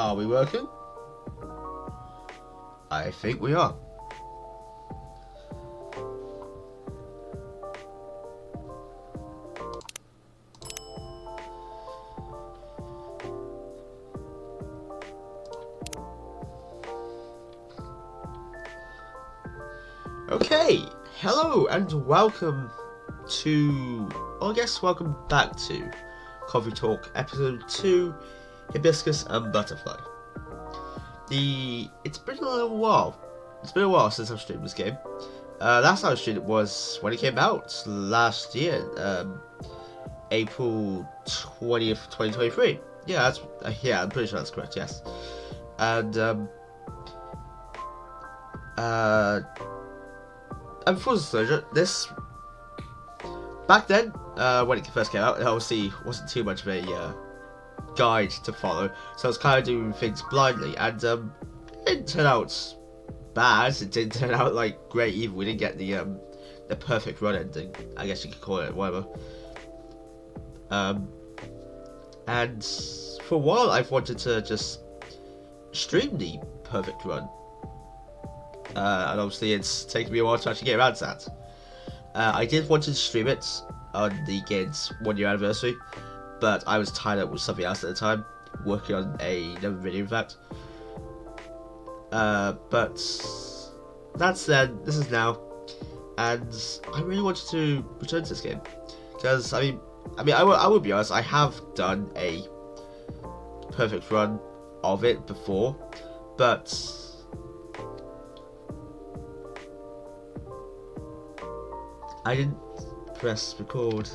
Are we working? I think we are. Okay, hello and welcome to, or I guess welcome back to Coffee Talk Episode 2, Hibiscus and Butterfly. It's been a little while. It's been a while since I've streamed this game. Last time I streamed it was when it came out last year, April 20th, 2023. Yeah, I'm pretty sure that's correct, yes. And, and full disclosure, back then, when it first came out, it obviously wasn't too much of a guide to follow, so I was kind of doing things blindly, and it didn't turn out bad. It didn't turn out like great either. We didn't get the perfect run ending, I guess you could call it, whatever. And for a while, I've wanted to just stream the perfect run. And obviously it's taken me a while to actually get around to that. I did want to stream it on the game's 1 year anniversary, but I was tied up with something else at the time, working on another video in fact. But that's then, this is now, and I really wanted to return to this game, because I will be honest, I have done a perfect run of it before, but I didn't press record.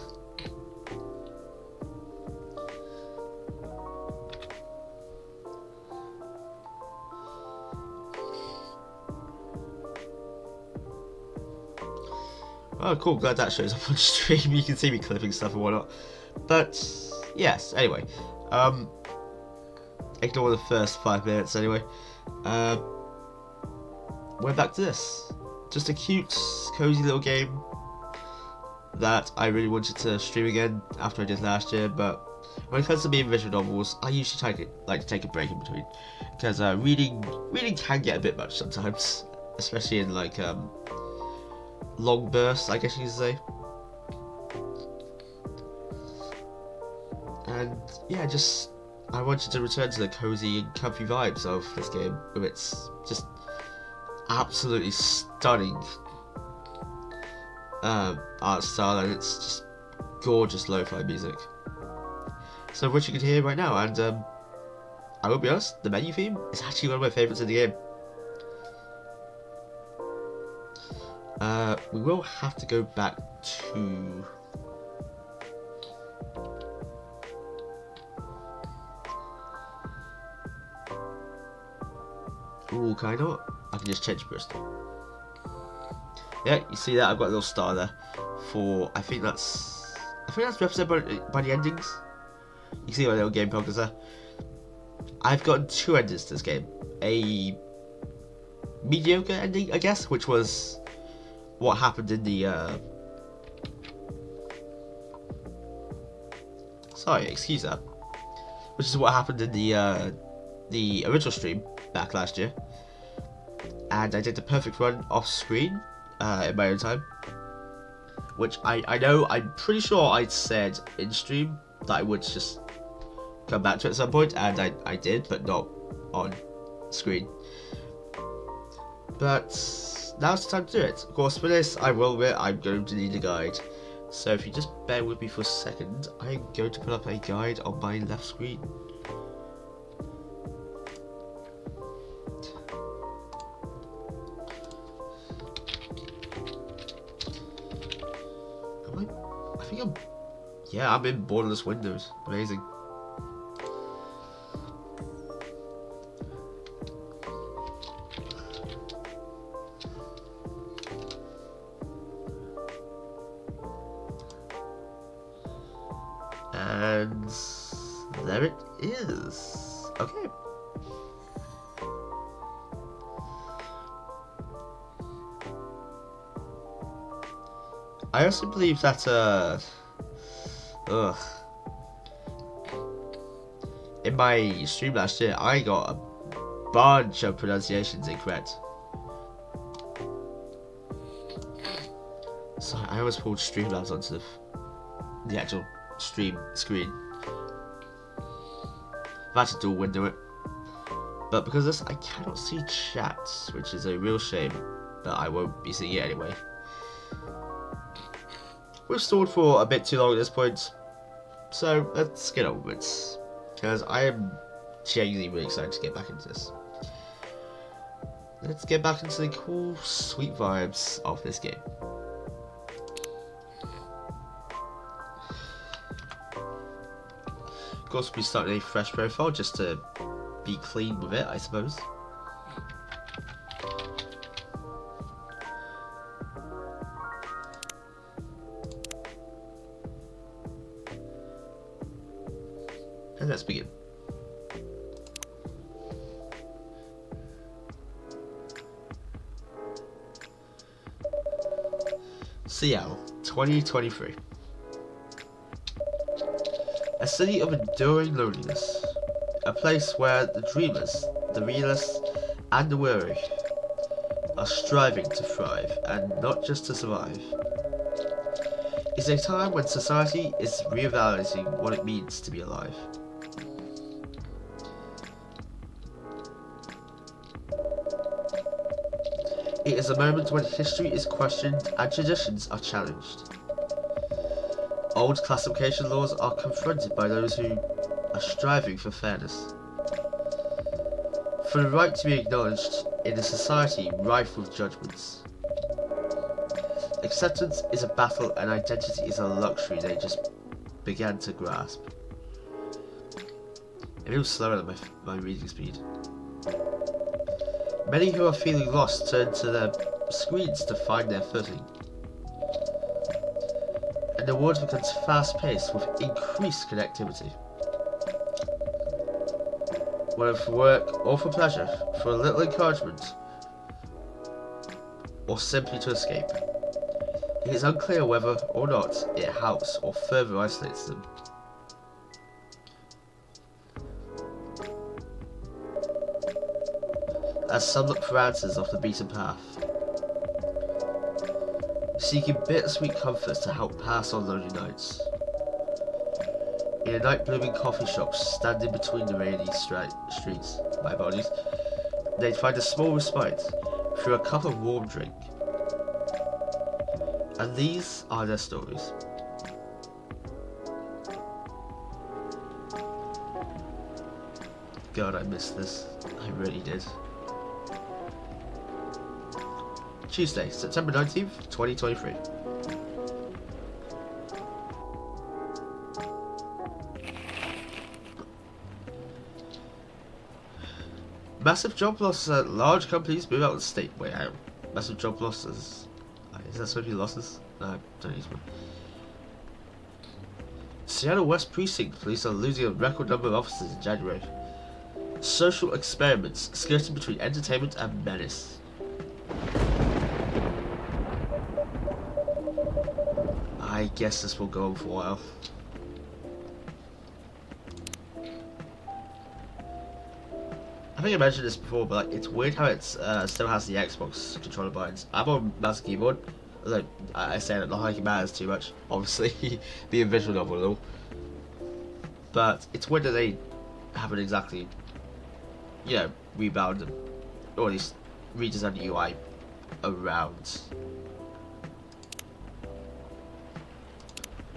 Oh cool, glad that shows up on stream. You can see me clipping stuff and whatnot. But yes, anyway. Ignore the first 5 minutes anyway. We're back to this. Just a cute, cozy little game that I really wanted to stream again after I did last year, but when it comes to being visual novels, I usually like to take a break in between, because reading can get a bit much sometimes, especially in like long bursts, I guess you could say. And yeah, I wanted to return to the cozy and comfy vibes of this game with its just absolutely stunning art style, and it's just gorgeous lo-fi music, some of which you can hear right now. And I will be honest, the menu theme is actually one of my favourites in the game. We will have to go back to ooh, can I not? I can just change Bristol. Yeah, you see that? I've got a little star there for, I think that's represented by the endings. You see my little game progress there. I've gotten 2 endings to this game. A mediocre ending, I guess, which was what happened in the sorry, excuse that. Which is what happened in the original stream back last year. And I did the perfect run off screen in my own time, which I know, I'm pretty sure I said in stream that I would just come back to it at some point, and I did, but not on screen. But now it's time to do it. Of course, for this, I will admit, I'm going to need a guide. So if you just bear with me for a second, I'm going to put up a guide on my left screen. Yeah, I'm in borderless windows. Amazing. And there it is. Okay. I also believe that in in my stream last year, I got a bunch of pronunciations incorrect. So I almost pulled Streamlabs onto the actual stream screen. I've had to dual window it. But because of this, I cannot see chat, which is a real shame, but I won't be seeing it anyway. We've stalled for a bit too long at this point, so let's get on with it, because I am genuinely really excited to get back into this. Let's get back into the cool, sweet vibes of this game. Of course, we'll be starting a fresh profile just to be clean with it, I suppose. And let's begin. Seattle, 2023. A city of enduring loneliness. A place where the dreamers, the realists, and the weary are striving to thrive, and not just to survive. It's a time when society is reevaluating what it means to be alive. It is a moment when history is questioned and traditions are challenged. Old classification laws are confronted by those who are striving for fairness. For the right to be acknowledged in a society rife with judgments. Acceptance is a battle and identity is a luxury they just began to grasp. It feels slower than my reading speed. Many who are feeling lost turn to their screens to find their footing. And the world becomes fast-paced with increased connectivity. Whether for work or for pleasure, for a little encouragement, or simply to escape. It is unclear whether or not it helps or further isolates them. As some look for answers off the beaten path, seeking bittersweet comforts to help pass on lonely nights. In a night blooming coffee shop standing between the rainy streets, my apologies, they'd find a small respite through a cup of warm drink. And these are their stories. God, I missed this. I really did. Tuesday, September 19th, 2023. Massive job losses at large companies move out of the state. Wait, hang on. Massive job losses. Is that supposed to be losses? No, I don't use one. Seattle West Precinct police are losing a record number of officers in January. Social experiments skirting between entertainment and menace. I guess this will go on for a while. I think I mentioned this before, but like, it's weird how it still has the Xbox controller buttons. I'm on mouse and keyboard. Like, I say that not like it matters too much, obviously, being visual novel and all. But it's weird that they haven't exactly, you know, rebound them, or at least redesigned the UI around.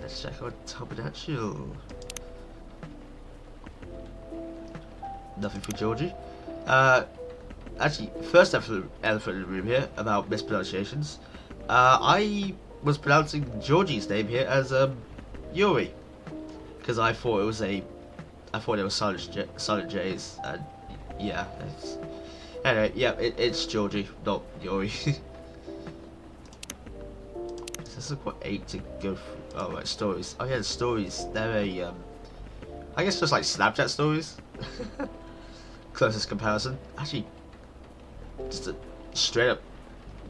Let's check out Tabernacle. Nothing for Georgie. Actually, first elephant in the room here about mispronunciations. I was pronouncing Georgie's name here as Yuri, because I thought it was silent J's, and yeah. Anyway, yeah, it's Georgie, not Yuri. This is quite 8 to go through. Oh right, stories. Oh yeah, the stories. They're a I guess just like Snapchat stories. Closest comparison. Actually, just a straight up.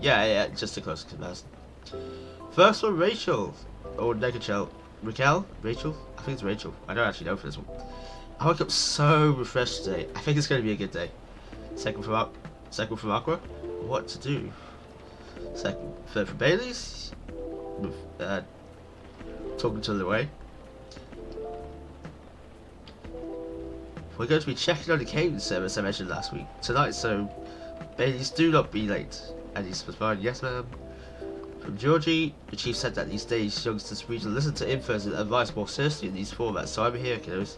Yeah, just a closest comparison. First one, Rachel. Or Negachel. Raquel? Rachel? I think it's Rachel. I don't actually know for this one. I woke up so refreshed today. I think it's going to be a good day. Second from Aqua. What to do? Third from Bailey's. With, talking to Louis. We're going to be checking on the catering service I mentioned last week tonight, so Bailey's, do not be late. And he's responding, yes ma'am. From Georgie, the chief said that these days youngsters need to listen to infos and advice more seriously in these formats, so I'm here, kiddos.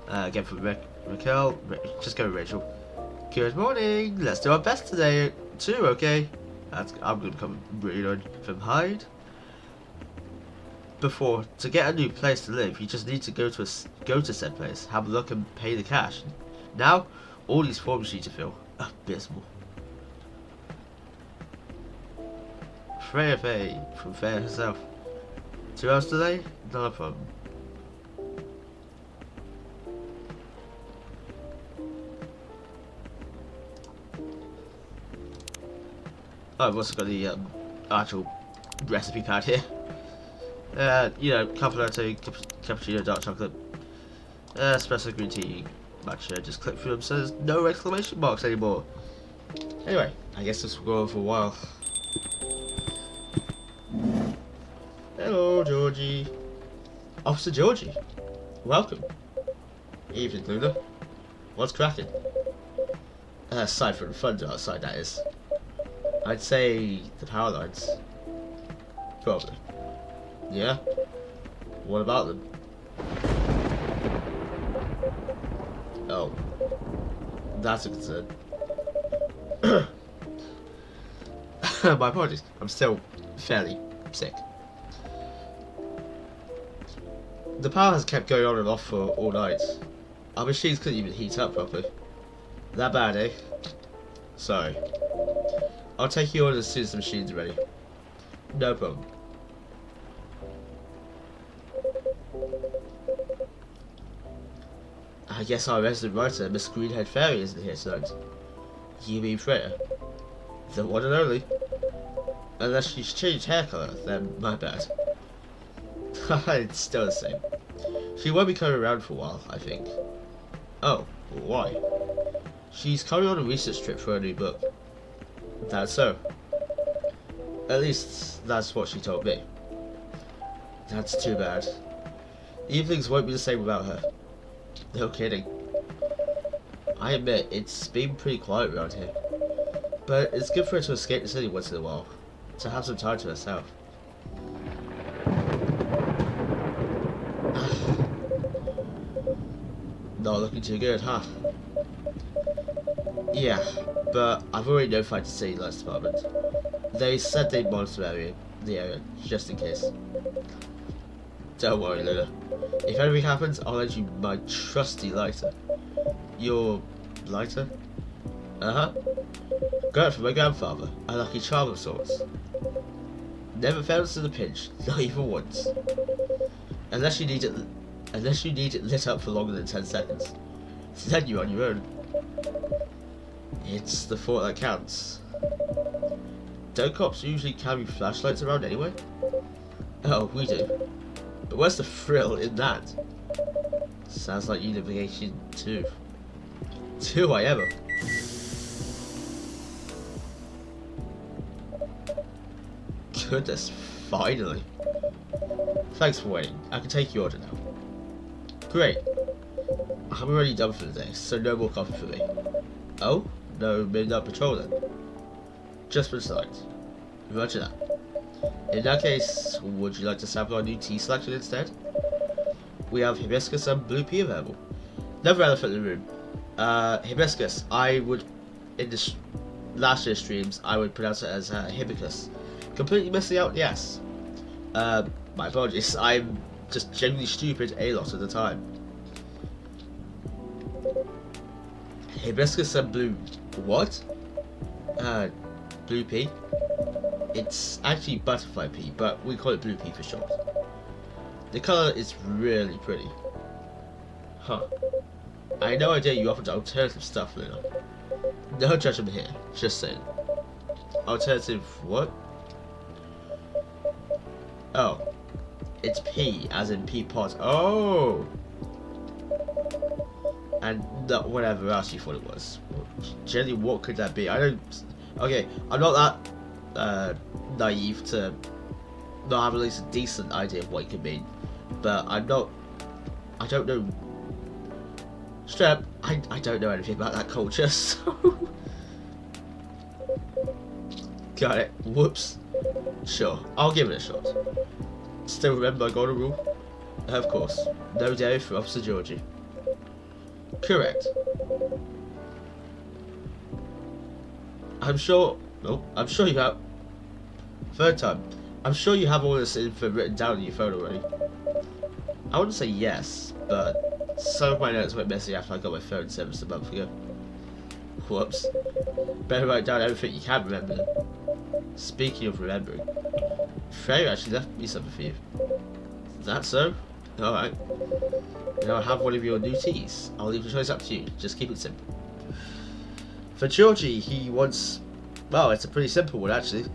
Again from Raquel, just go with Rachel. Good morning, let's do our best today too, okay? I'm gonna come really on from Hyde. To get a new place to live, you just need to go to said place, have a look and pay the cash. Now, all these forms you need to fill. Abysmal. Freya Faye from Faye herself. 2 hours delay? Not a problem. I've also got the actual recipe pad here. You know, coffee latte, cappuccino, dark chocolate, espresso, green tea, matcha. Just click through them so there's no exclamation marks anymore. Anyway, I guess this will go on for a while. Hello, Georgie. Officer Georgie. Welcome. Evening, Lunar. What's cracking? Aside from the thunder outside, that is. I'd say the power lines. Probably. Yeah? What about them? Oh. That's a concern. My apologies. I'm still fairly sick. The power has kept going on and off for all night. Our machines couldn't even heat up properly. That bad, eh? Sorry. I'll take you on as soon as the machine's ready. No problem. I guess our resident writer, Miss Greenhead Fairy, isn't here tonight. You mean Freya? The one and only. Unless she's changed hair colour, then my bad. It's still the same. She won't be coming around for a while, I think. Oh, why? She's coming on a research trip for a new book. That's so. At least, that's what she told me. That's too bad. Evenings won't be the same without her. No kidding. I admit, it's been pretty quiet around here. But it's good for her to escape the city once in a while. To have some time to herself. Not looking too good, huh? Yeah, but I've already notified the city lights department. They said they'd monitor the area, just in case. Don't worry, Luna. If anything happens, I'll lend you my trusty lighter. Your lighter? Uh-huh. Got it from my grandfather, a lucky charm of sorts. Never fails us in a pinch, not even once. Unless you need it lit up for longer than 10 seconds. Then you're on your own. It's the thought that counts. Don't cops usually carry flashlights around anyway? Oh, we do. But where's the thrill in that? Sounds like you live in 18 too. Do I ever? Goodness, finally. Thanks for waiting. I can take your order now. Great. I'm already done for the day, so no more coffee for me. Oh? No midnight patrol then? Just for tonight. Roger that. In that case, would you like to sample our new tea selection instead? We have hibiscus and blue pea available. Another elephant in the room. Hibiscus, I would, in the last year's streams, I would pronounce it as hibiscus. Completely missing out, yes. My apologies, I'm just genuinely stupid a lot of the time. Hibiscus and blue, what? Blue pea? It's actually butterfly pea, but we call it blue pea for short. The colour is really pretty. Huh. I had no idea you offered alternative stuff, Luna. No judgment here. Just saying. Alternative what? Oh. It's P, as in Peapod. Oh! And not whatever else you thought it was. Generally, what could that be? I don't... Okay, I'm not that naive to not have at least a decent idea of what it could mean. But I don't know. Straight up, I don't know anything about that culture, so... Got it. Whoops. Sure, I'll give it a shot. Still remember my golden rule? Of course. No dairy for Officer Georgie. Correct. I'm sure you have... Third time. I'm sure you have all this info written down on your phone already. I wouldn't say yes, but some of my notes went messy after I got my phone service a month ago. Whoops. Better write down everything you can remember then. Speaking of remembering, Freya actually left me something for you. Is that so? Alright. Now I have one of your new teas. I'll leave the choice up to you. Just keep it simple. For Georgie, he wants... Well, it's a pretty simple one actually.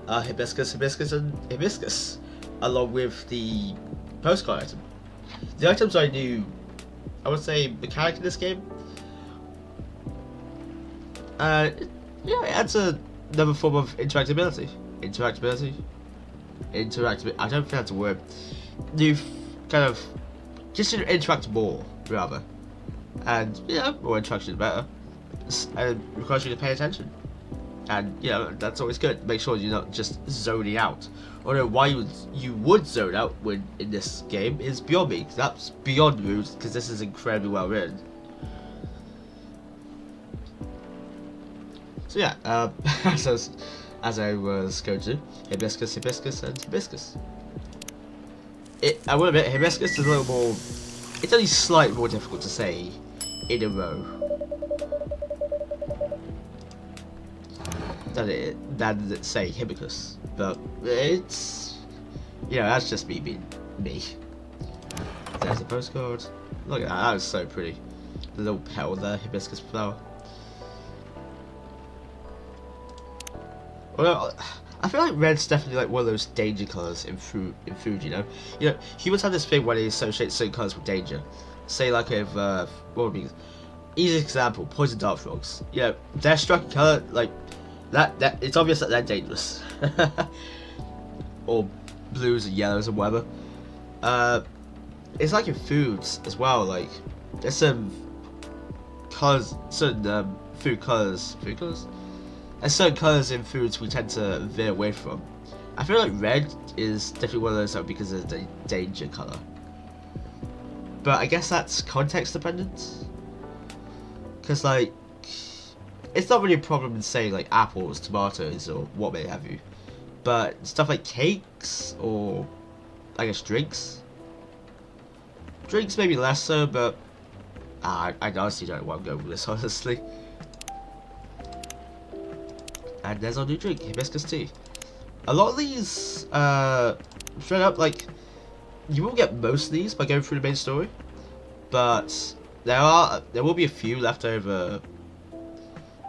Hibiscus, hibiscus, and hibiscus. Along with the postcard item. The items I knew, I would say, mechanic in this game. Yeah, it adds another form of interactability. Interactability? I don't think that's a word. You kind of just interact more, rather. And, yeah, more interaction is better. And it requires you to pay attention. And, you know, that's always good. Make sure you're not just zoning out. Although, why you would zone out when in this game is beyond me. That's beyond rude, because this is incredibly well written. So yeah, as I was going to, hibiscus, hibiscus, and hibiscus. I will admit, hibiscus is a little more... It's only slightly more difficult to say in a row than say hibiscus. But it's... You know, that's just me being me. There's a postcard. Look at that, that was so pretty. The little petal there, hibiscus flower. Well, I feel like red's definitely like one of those danger colours in food, you know? You know, humans have this thing where they associate certain colours with danger. Say like if, what would be... Easy example, poison dart frogs. You know, their striking colour, like, that it's obvious that they're dangerous. Or blues and yellows and whatever. It's like in foods as well, like, there's some colours, certain food colours? There's certain colours in foods we tend to veer away from. I feel like red is definitely one of those because of the danger colour. But I guess that's context dependent. Because like, it's not really a problem in say like apples, tomatoes, or what may have you. But stuff like cakes, or I guess drinks. Drinks maybe less so, but I honestly don't want to go with this, honestly. And there's our new drink, hibiscus tea. A lot of these, straight up, like, you won't get most of these by going through the main story, but there will be a few left over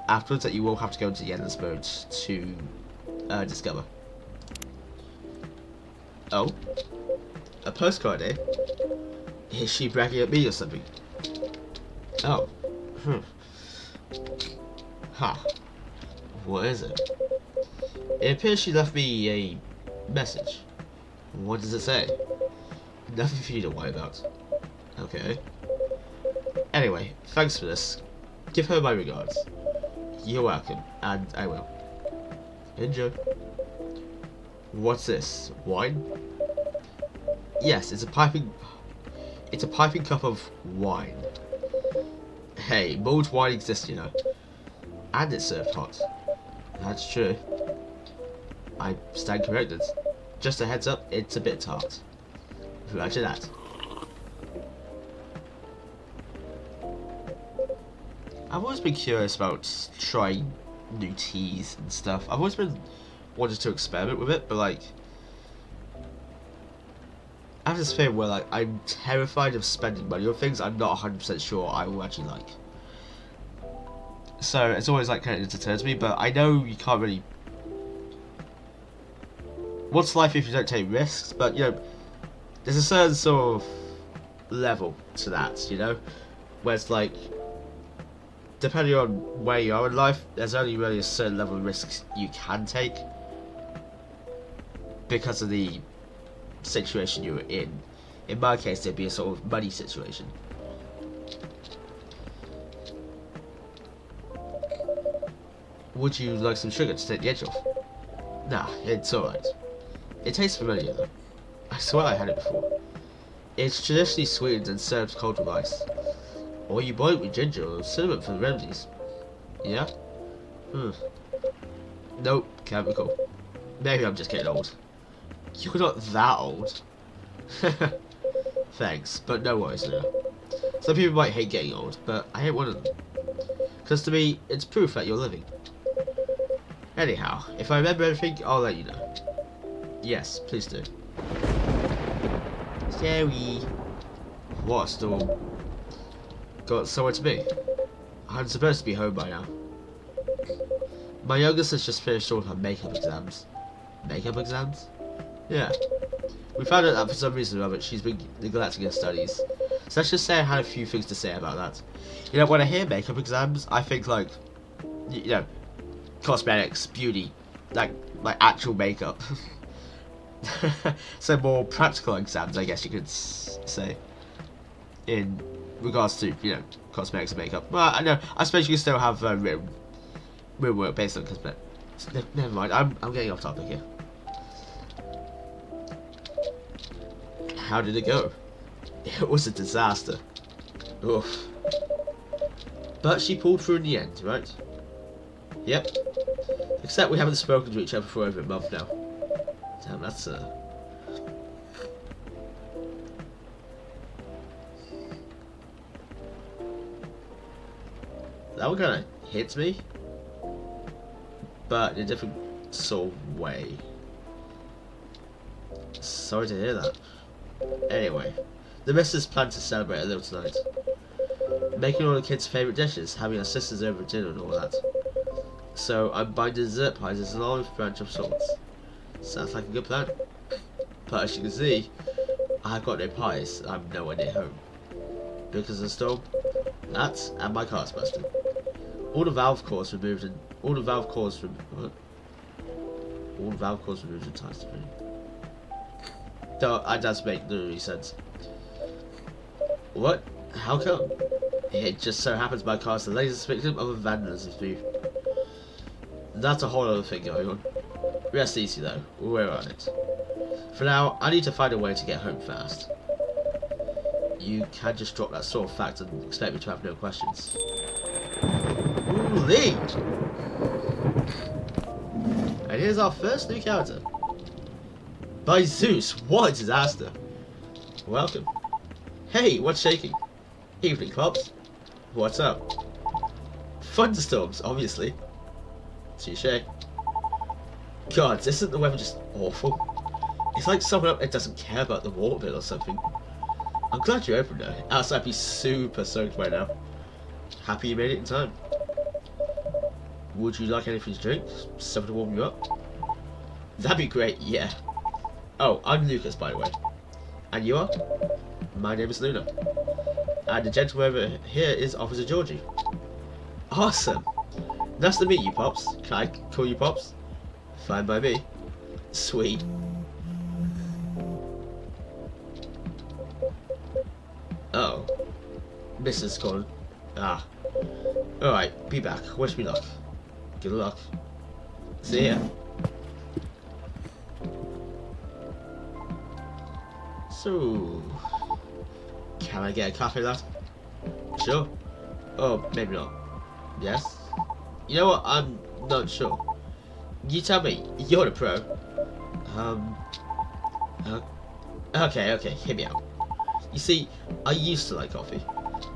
afterwards that you will have to go into the endless mode to discover. Oh, a postcard, eh? Is she bragging at me or something? Oh, Huh. What is it? It appears she left me a message. What does it say? Nothing for you to worry about. Okay. Anyway, thanks for this. Give her my regards. You're welcome, and I will. Enjoy. What's this? Wine? Yes, it's a piping cup of wine. Hey, mulled wine exists, you know. And it's served hot. That's true. I stand corrected. Just a heads up, it's a bit tart. Roger that. I've always been curious about trying new teas and stuff. I've always been wanted to experiment with it, but like, I have this thing where like I'm terrified of spending money on things I'm not 100% sure I will actually like. So it's always like kind of deterred me, but I know you can't really. What's life if you don't take risks? But you know, there's a certain sort of level to that, you know, where it's like, depending on where you are in life, there's only really a certain level of risks you can take because of the situation you were in. In my case, there'd be a sort of money situation. Would you like some sugar to take the edge off? Nah, it's alright. It tastes familiar though. I swear I had it before. It's traditionally sweetened and served cold with ice. Or you boil it with ginger or cinnamon for the remedies. Yeah? Nope, can't recall. Maybe I'm just getting old. You're not that old. Thanks, but no worries, Lunar. Some people might hate getting old, but I ain't one of them. Because to me, it's proof that you're living. Anyhow, if I remember everything, I'll let you know. Yes, please do. Scary. What a storm. Got somewhere to be. I'm supposed to be home by now. My youngest has just finished all her makeup exams. Makeup exams? Yeah. We found out that for some reason or other she's been neglecting her studies. So let's just say I had a few things to say about that. You know, when I hear makeup exams, I think like, you know, cosmetics, beauty, like actual makeup. So more practical exams, I guess you could say, in regards to, you know, cosmetics and makeup. Well, I know, I suppose you can still have written work based on cosmetics. Never mind, I'm getting off topic here. How did it go? It was a disaster. Oof. But she pulled through in the end, right? Yep. Except we haven't spoken to each other for over a month now. Damn, that's that one kind of hits me, but in a different sort of way. Sorry to hear that. Anyway, the missus planned to celebrate a little tonight. Making all the kids' favourite dishes, having our sisters over at dinner and all that. So I'm buying dessert pies as an olive branch of sorts. Sounds like a good plan. But as you can see, I've got no pies. I'm nowhere near home. Because of the storm, that and my car's busted. All the valve cores removed and all the valve cores removed and ties to bring. That does make no sense. What? How come? It just so happens my car's the latest victim of a vandalism thief. That's a whole other thing going on. Rest easy though, we're on it. For now, I need to find a way to get home fast. You can't just drop that sort of fact and expect me to have no questions. Ooh, lead! And here's our first new character. By Zeus, what a disaster! Welcome. Hey, what's shaking? Evening, Pops. What's up? Thunderstorms, obviously. Touché. God, isn't the weather just awful? It's like someone up there doesn't care about the water bill or something. I'm glad you opened it, else I'd be super soaked by now. Happy you made it in time. Would you like anything to drink? Something to warm you up? That'd be great, yeah. Oh, I'm Lucas, by the way. And you are? My name is Lunar. And the gentleman over here is Officer Georgie. Awesome! Nice to meet you, Pops. Can I call you Pops? Fine by me. Sweet. Oh. Mrs. calling. Ah. Alright, be back. Wish me luck. Good luck. See ya. So, can I get a coffee, lad? Sure. Oh, maybe not. Yes? You know what? I'm not sure. You tell me. You're the pro. Okay, hit me out. You see, I used to like coffee.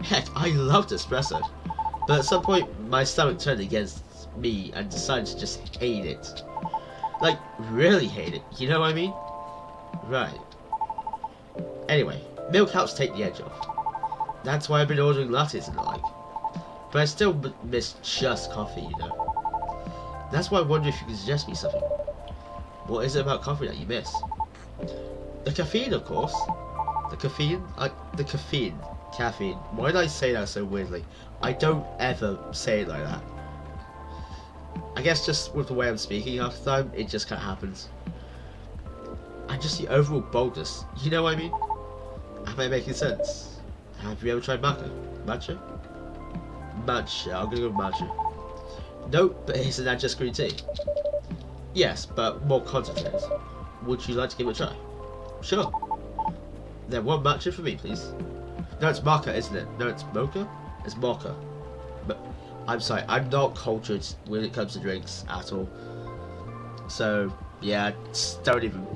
Heck, I loved espresso. But at some point, my stomach turned against me and decided to just hate it. Like, really hate it. You know what I mean? Right. Anyway, milk helps take the edge off. That's why I've been ordering lattes and the like. But I still miss just coffee, you know. That's why I wonder if you can suggest me something. What is it about coffee that you miss? The caffeine, of course. The caffeine? The caffeine. Caffeine. Why did I say that so weirdly? I don't ever say it like that. I guess just with the way I'm speaking half the time, it just kind of happens. And just the overall boldness. You know what I mean? Am I making sense? Have you ever tried matcha? Matcha? Matcha. I'm gonna go with matcha. Nope, but isn't that just green tea? Yes, but more concentrated. Would you like to give it a try? Sure. Then one matcha for me, please. No, it's maca, isn't it? No, it's mocha? It's mocha. But I'm sorry, I'm not cultured when it comes to drinks at all. So, yeah, don't even...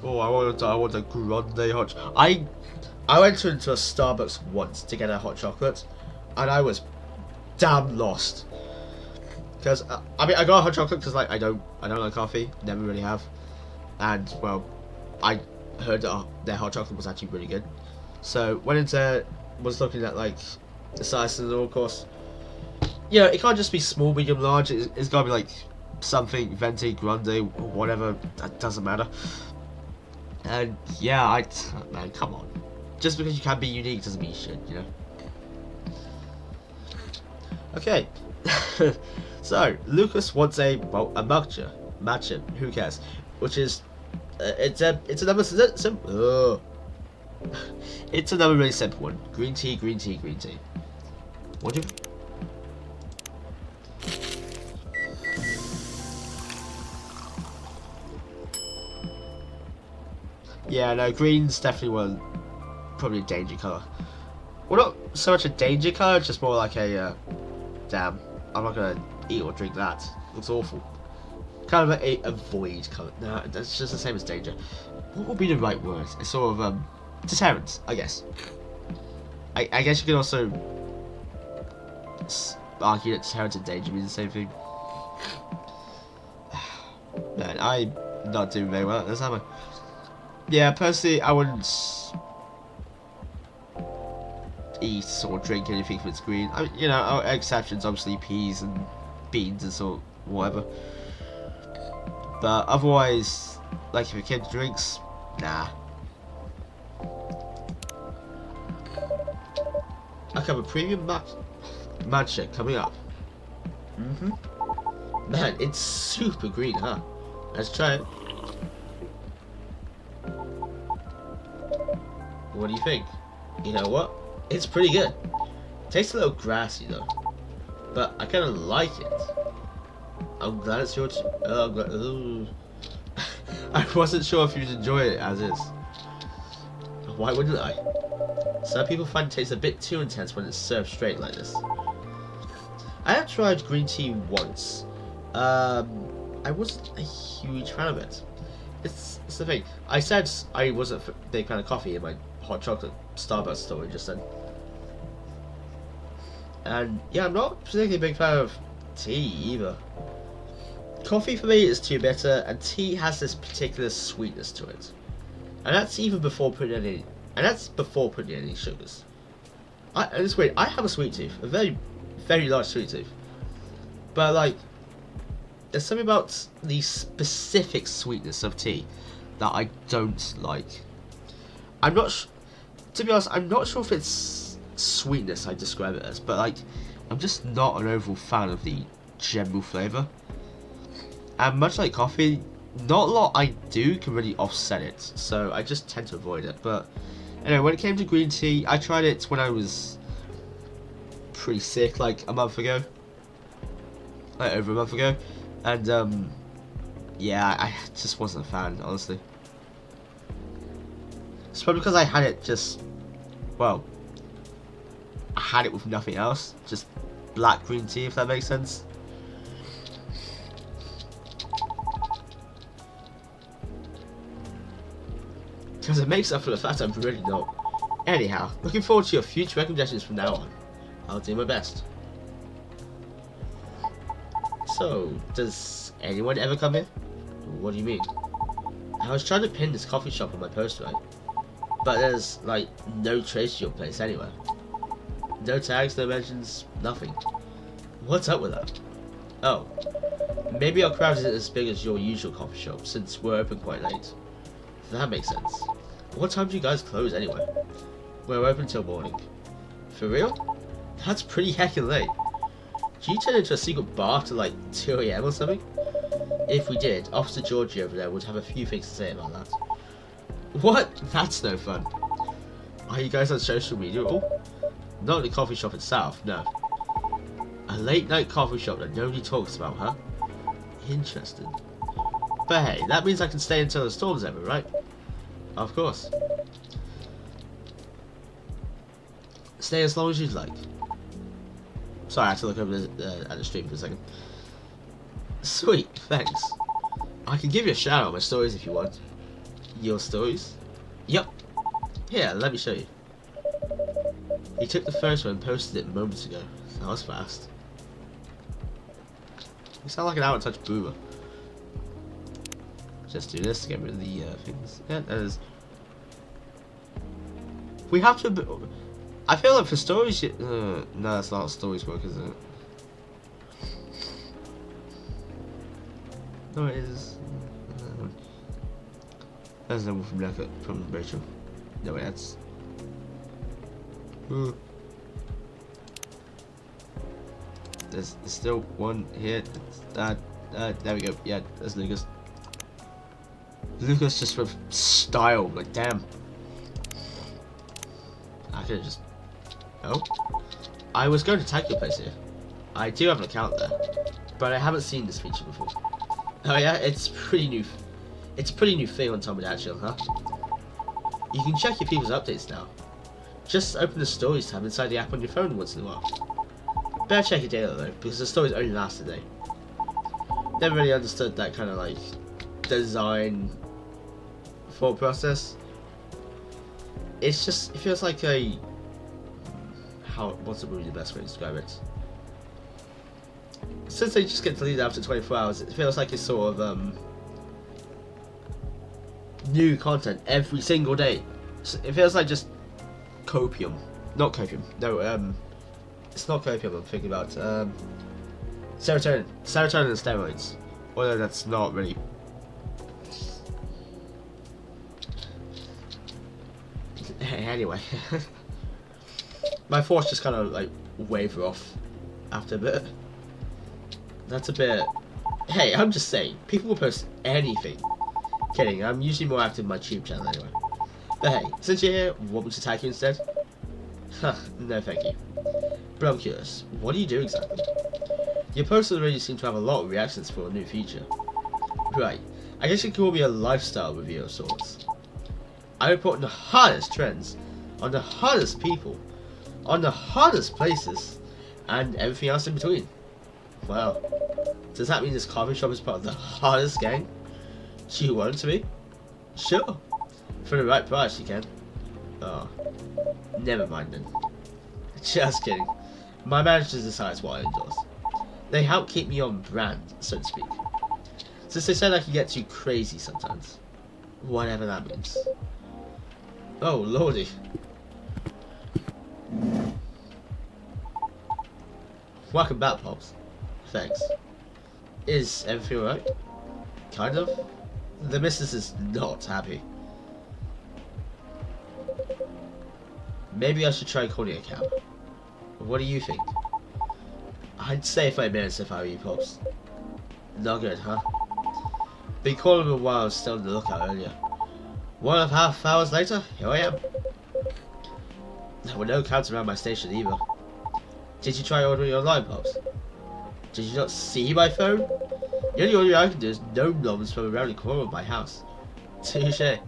Oh, I want a grande hot... I went into a Starbucks once to get a hot chocolate, and I was damn lost. Because I mean, I got a hot chocolate because like I don't like coffee, never really have, and well, I heard that their hot chocolate was actually really good, so went into was looking at like the sizes and all, of course. You know, it can't just be small, medium, large. It's got to be like something venti, grande, whatever. That doesn't matter. And yeah, man, come on. Just because you can be unique doesn't mean shit, you know. Okay. So Lucas wants a matcha. Who cares? Which is, it's another simple. It's another really simple one. Green tea, green tea, green tea. What do you? Yeah, no, green's definitely probably a danger colour. Well, not so much a danger colour, just more like a, damn, I'm not gonna eat or drink that. Looks awful. Kind of a void colour. No, that's just the same as danger. What would be the right word? It's sort of, deterrent, I guess. I guess you could also argue that deterrent and danger mean the same thing. Man, I'm not doing very well at this, am I? Yeah, personally, I wouldn't eat or drink anything if it's green. I mean, you know, exceptions, obviously peas and beans and sort of whatever. But otherwise, like if it came to drinks, nah. I have a premium matcha coming up. Man, it's super green, huh? Let's try it. What do you think? You know what? It's pretty good. Tastes a little grassy though, but I kind of like it. I'm glad it's your. I wasn't sure if you'd enjoy it as is. Why wouldn't I? Some people find it tastes a bit too intense when it's served straight like this. I have tried green tea once. I wasn't a huge fan of it. It's the thing. I said I wasn't a big fan of coffee in my hot chocolate Starbucks story just then. And yeah, I'm not particularly a big fan of tea either. Coffee for me is too bitter, and tea has this particular sweetness to it. And that's even before putting any. And that's before putting any sugars. And it's weird. I have a sweet tooth, a very, very large sweet tooth. But like, there's something about the specific sweetness of tea that I don't like. I'm not. To be honest, I'm not sure if it's sweetness I describe it as, but like, I'm just not an overall fan of the general flavour. And much like coffee, not a lot I do can really offset it, so I just tend to avoid it. But anyway, when it came to green tea, I tried it when I was pretty sick, like a month ago, like over a month ago, and yeah, I just wasn't a fan, honestly. It's probably because I had it just, well, I had it with nothing else, just black green tea, if that makes sense. Because it makes up for the fact I'm really not. Anyhow, looking forward to your future recommendations from now on. I'll do my best. So, does anyone ever come here? What do you mean? I was trying to pin this coffee shop on my poster, right? But there's, like, no trace of your place anywhere. No tags, no mentions, nothing. What's up with that? Oh, maybe our crowd isn't as big as your usual coffee shop, since we're open quite late. That makes sense. What time do you guys close anyway? We're open till morning. For real? That's pretty heckin' late. Do you turn into a secret bar after like 2 AM or something? If we did, Officer Georgie over there would have a few things to say about that. What? That's no fun. Are you guys on social media at all? Not the coffee shop itself, no. A late night coffee shop that nobody talks about, huh? Interesting. But hey, that means I can stay until the storm's over, right? Of course. Stay as long as you'd like. Sorry, I had to look over at the stream for a second. Sweet, thanks. I can give you a shout out on my stories if you want. Your stories? Yep. Here, let me show you. He took the first one and posted it moments ago. That was fast. You sound like an out-of-touch boomer. Just do this to get rid of the things. Yeah, that is. We have to. I feel like for stories, no, that's not how stories work, is it? No, it is. There's no one from Rachel. No, that's. There's still one here. There we go. Yeah, there's Lucas. Lucas just with style, like damn. I could have just. Oh, I was going to tag your place here. I do have an account there, but I haven't seen this feature before. Oh yeah, it's pretty new. It's a pretty new thing on Tommy Actual, huh? You can check your people's updates now. Just open the stories tab inside the app on your phone once in a while. Better check it daily though, because the stories only last a day. Never really understood that kind of like design thought process. It's just, it feels like a what's the best way to describe it? Since they just get deleted after 24 hours, it feels like it's sort of new content every single day. It feels like just copium. Not copium. No, it's not copium I'm thinking about. Serotonin. Serotonin and steroids. Although that's not really. Anyway. My thoughts just kind of like waver off after a bit. That's a bit. Hey, I'm just saying, people will post anything. Kidding, I'm usually more active in my tube channel anyway. But hey, since you're here, want me to tag you instead? Huh, no thank you. But I'm curious, what do you do exactly? Your posts already seem to have a lot of reactions for a new feature. Right, I guess you could call me a lifestyle review of sorts. I report on the hottest trends, on the hottest people, on the hottest places, and everything else in between. Wow. Does that mean this coffee shop is part of the hottest gang? Do you want it to be? Sure. For the right price, you can. Oh. Never mind then. Just kidding. My managers decide what I endorse. They help keep me on brand, so to speak. Since they said I can get too crazy sometimes. Whatever that means. Oh, lordy. Welcome back, Pops. Thanks. Is everything alright? Kind of. The missus is not happy. Maybe I should try calling a cab. What do you think? I'd say 5 minutes if I were you, Pops. Not good, huh? Been calling him while I was still on the lookout earlier. 1.5 hours later, here I am. There were no cabs around my station either. Did you try ordering online, Pops? Did you not see my phone? The only order I can do is gnome noms from around the corner of my house. Touché.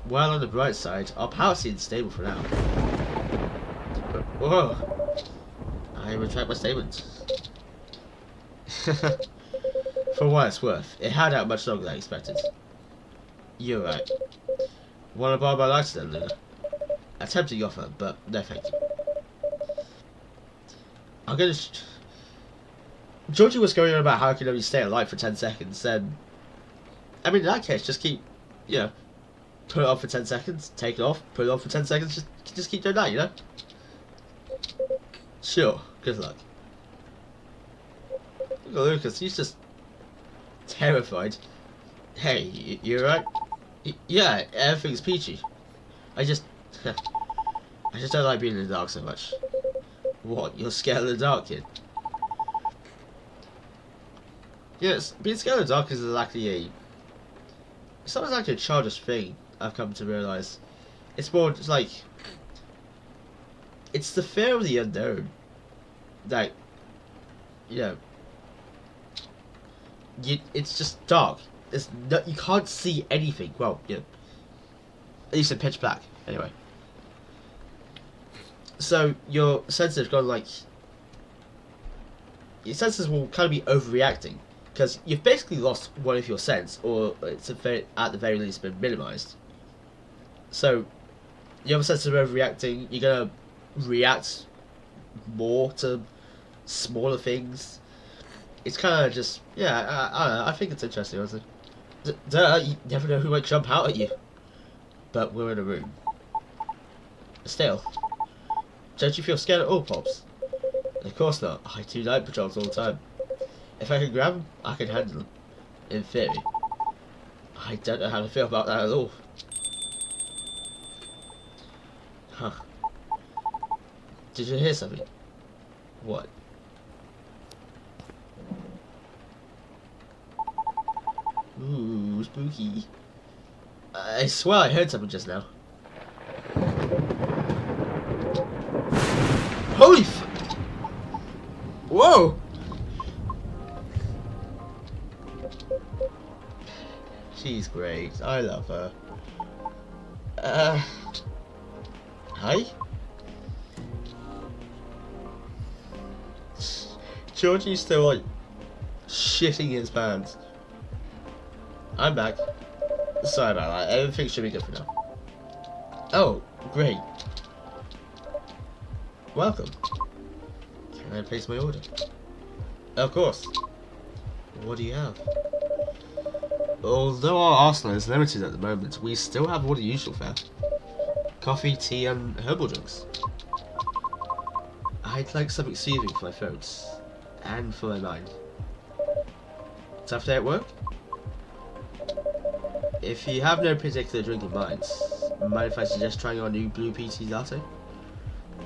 Well, on the bright side, our power seems stable for now. Whoa. I retract my statement. For what it's worth, it held out much longer than I expected. You're right. Wanna borrow my lighter then, Lunar? I attempted the offer, but no thank you. I'm gonna. Georgie was going on about how I can only stay alive for 10 seconds, and I mean, in that case, just keep, you know, put it on for 10 seconds, take it off, put it on for 10 seconds, just keep doing that, you know? Sure, good luck. Look at Lucas, he's just terrified. Hey, you alright? Yeah, everything's peachy. I just... I just don't like being in the dark so much. What, you're scared of the dark, kid? Yes, being scared of the dark is actually a... It's not exactly a childish thing, I've come to realise. It's more just like... It's the fear of the unknown. That... You know... It's just dark. You can't see anything. Well, you know... At least in pitch black, anyway. So, your senses have gone like... Your senses will kind of be overreacting. Because you've basically lost one of your senses, or it's at the very least been minimised. So, you have a sense of overreacting, you're going to react more to smaller things. It's kind of just, yeah, I don't know, I think it's interesting, honestly. Duh, you never know who might jump out at you. But we're in a room. Still, don't you feel scared at all, Pops? Of course not, I do night patrols all the time. If I can grab them, I can handle them. In theory. I don't know how to feel about that at all. Huh. Did you hear something? What? Ooh, spooky. I swear I heard something just now. Holy f... Whoa! She's great. I love her. Hi? Georgie's still like shitting his pants. I'm back. Sorry about that. Everything should be good for now. Oh, great. Welcome. Can I place my order? Of course. What do you have? Although our arsenal is limited at the moment, we still have all the usual fare. Coffee, tea, and herbal drinks. I'd like something soothing for my throat. And for my mind. Tough day at work? If you have no particular drink in mind if I suggest trying our new blue PT latte?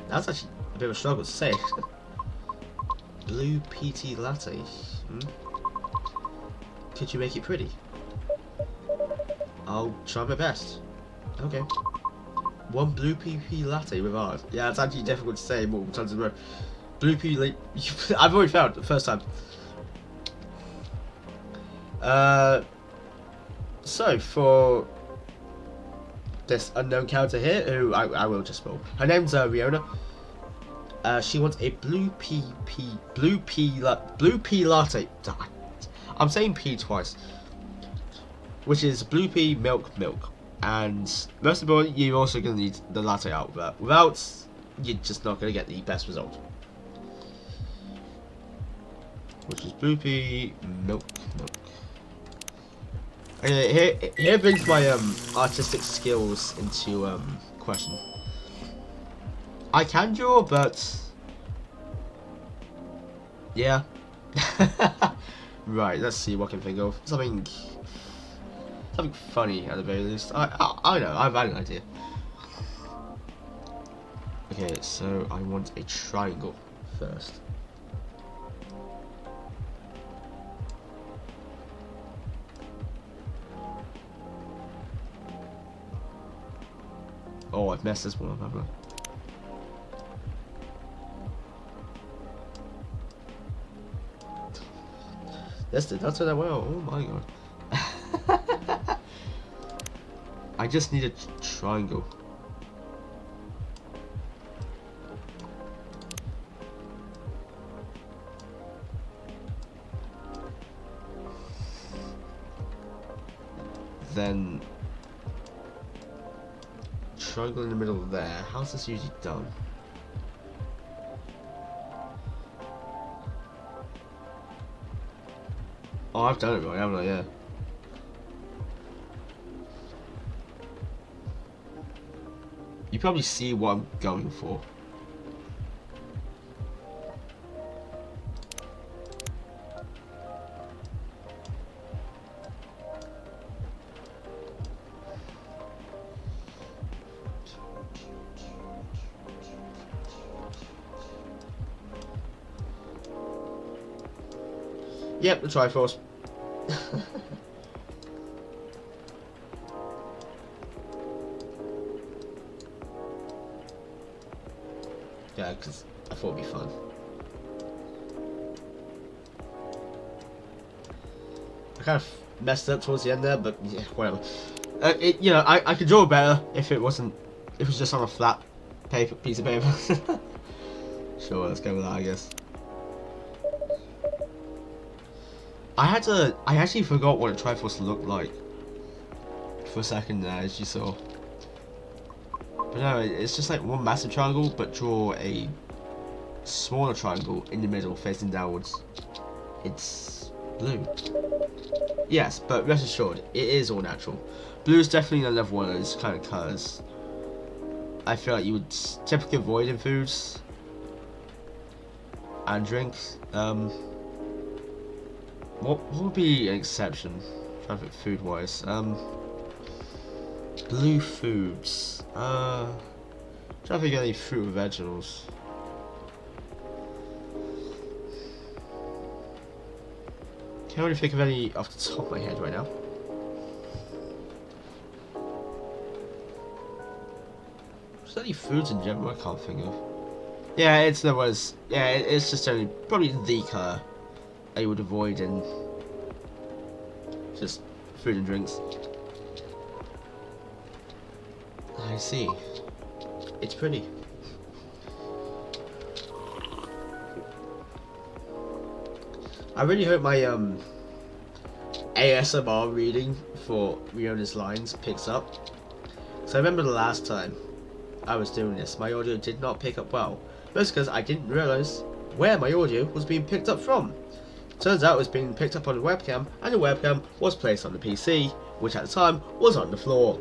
That's actually a bit of a struggle to say. Blue PT latte? Hmm? Could you make it pretty? I'll try my best. Okay. One blue PP latte with art. Yeah, it's actually difficult to say multiple times in a row. Blue PP... I've already found it the first time. So, for this unknown character here, who I will just spoil. Her name's Riona. She wants a blue pea latte. I'm saying P twice. Which is blue pea milk. And most of all, you're also going to need the latte out. But without, you're just not going to get the best result. Which is blue pea milk. Okay, here brings my artistic skills into question. I can draw, but yeah. Right, let's see what I can think of. Something funny at the very least. I know, I've had an idea. Okay, so I want a triangle first. Oh, I've messed this one up, haven't I? This did not turn that well. Oh my god. I just need a triangle. Then triangle in the middle there. How's this usually done? Oh, I've done it right, haven't I? Yeah. You probably see what I'm going for. Yep, the Triforce. Yeah, because I thought it'd be fun. I kind of messed up towards the end there, but yeah, whatever. You know, I could draw better if it wasn't, if it was just on a flat piece of paper. Sure, let's go with that, I guess. I actually forgot what a Triforce looked like for a second there, as you saw. But no, it's just like one massive triangle, but draw a smaller triangle in the middle facing downwards. It's blue. Yes, but rest assured, it is all natural. Blue is definitely another one of those kind of colours I feel like you would typically avoid in foods and drinks. What would be an exception? I'm trying to think food wise. Blue foods. Trying to think of any fruit or vegetables. Can't really think of any off the top of my head right now. Is there any foods in general I can't think of? Yeah, it's just only probably the colour I would avoid in just food and drinks. I see. It's pretty. I really hope my ASMR reading for Riona's lines picks up. So I remember the last time I was doing this, my audio did not pick up well. That's because I didn't realise where my audio was being picked up from. Turns out it was being picked up on the webcam, and the webcam was placed on the PC, which at the time was on the floor.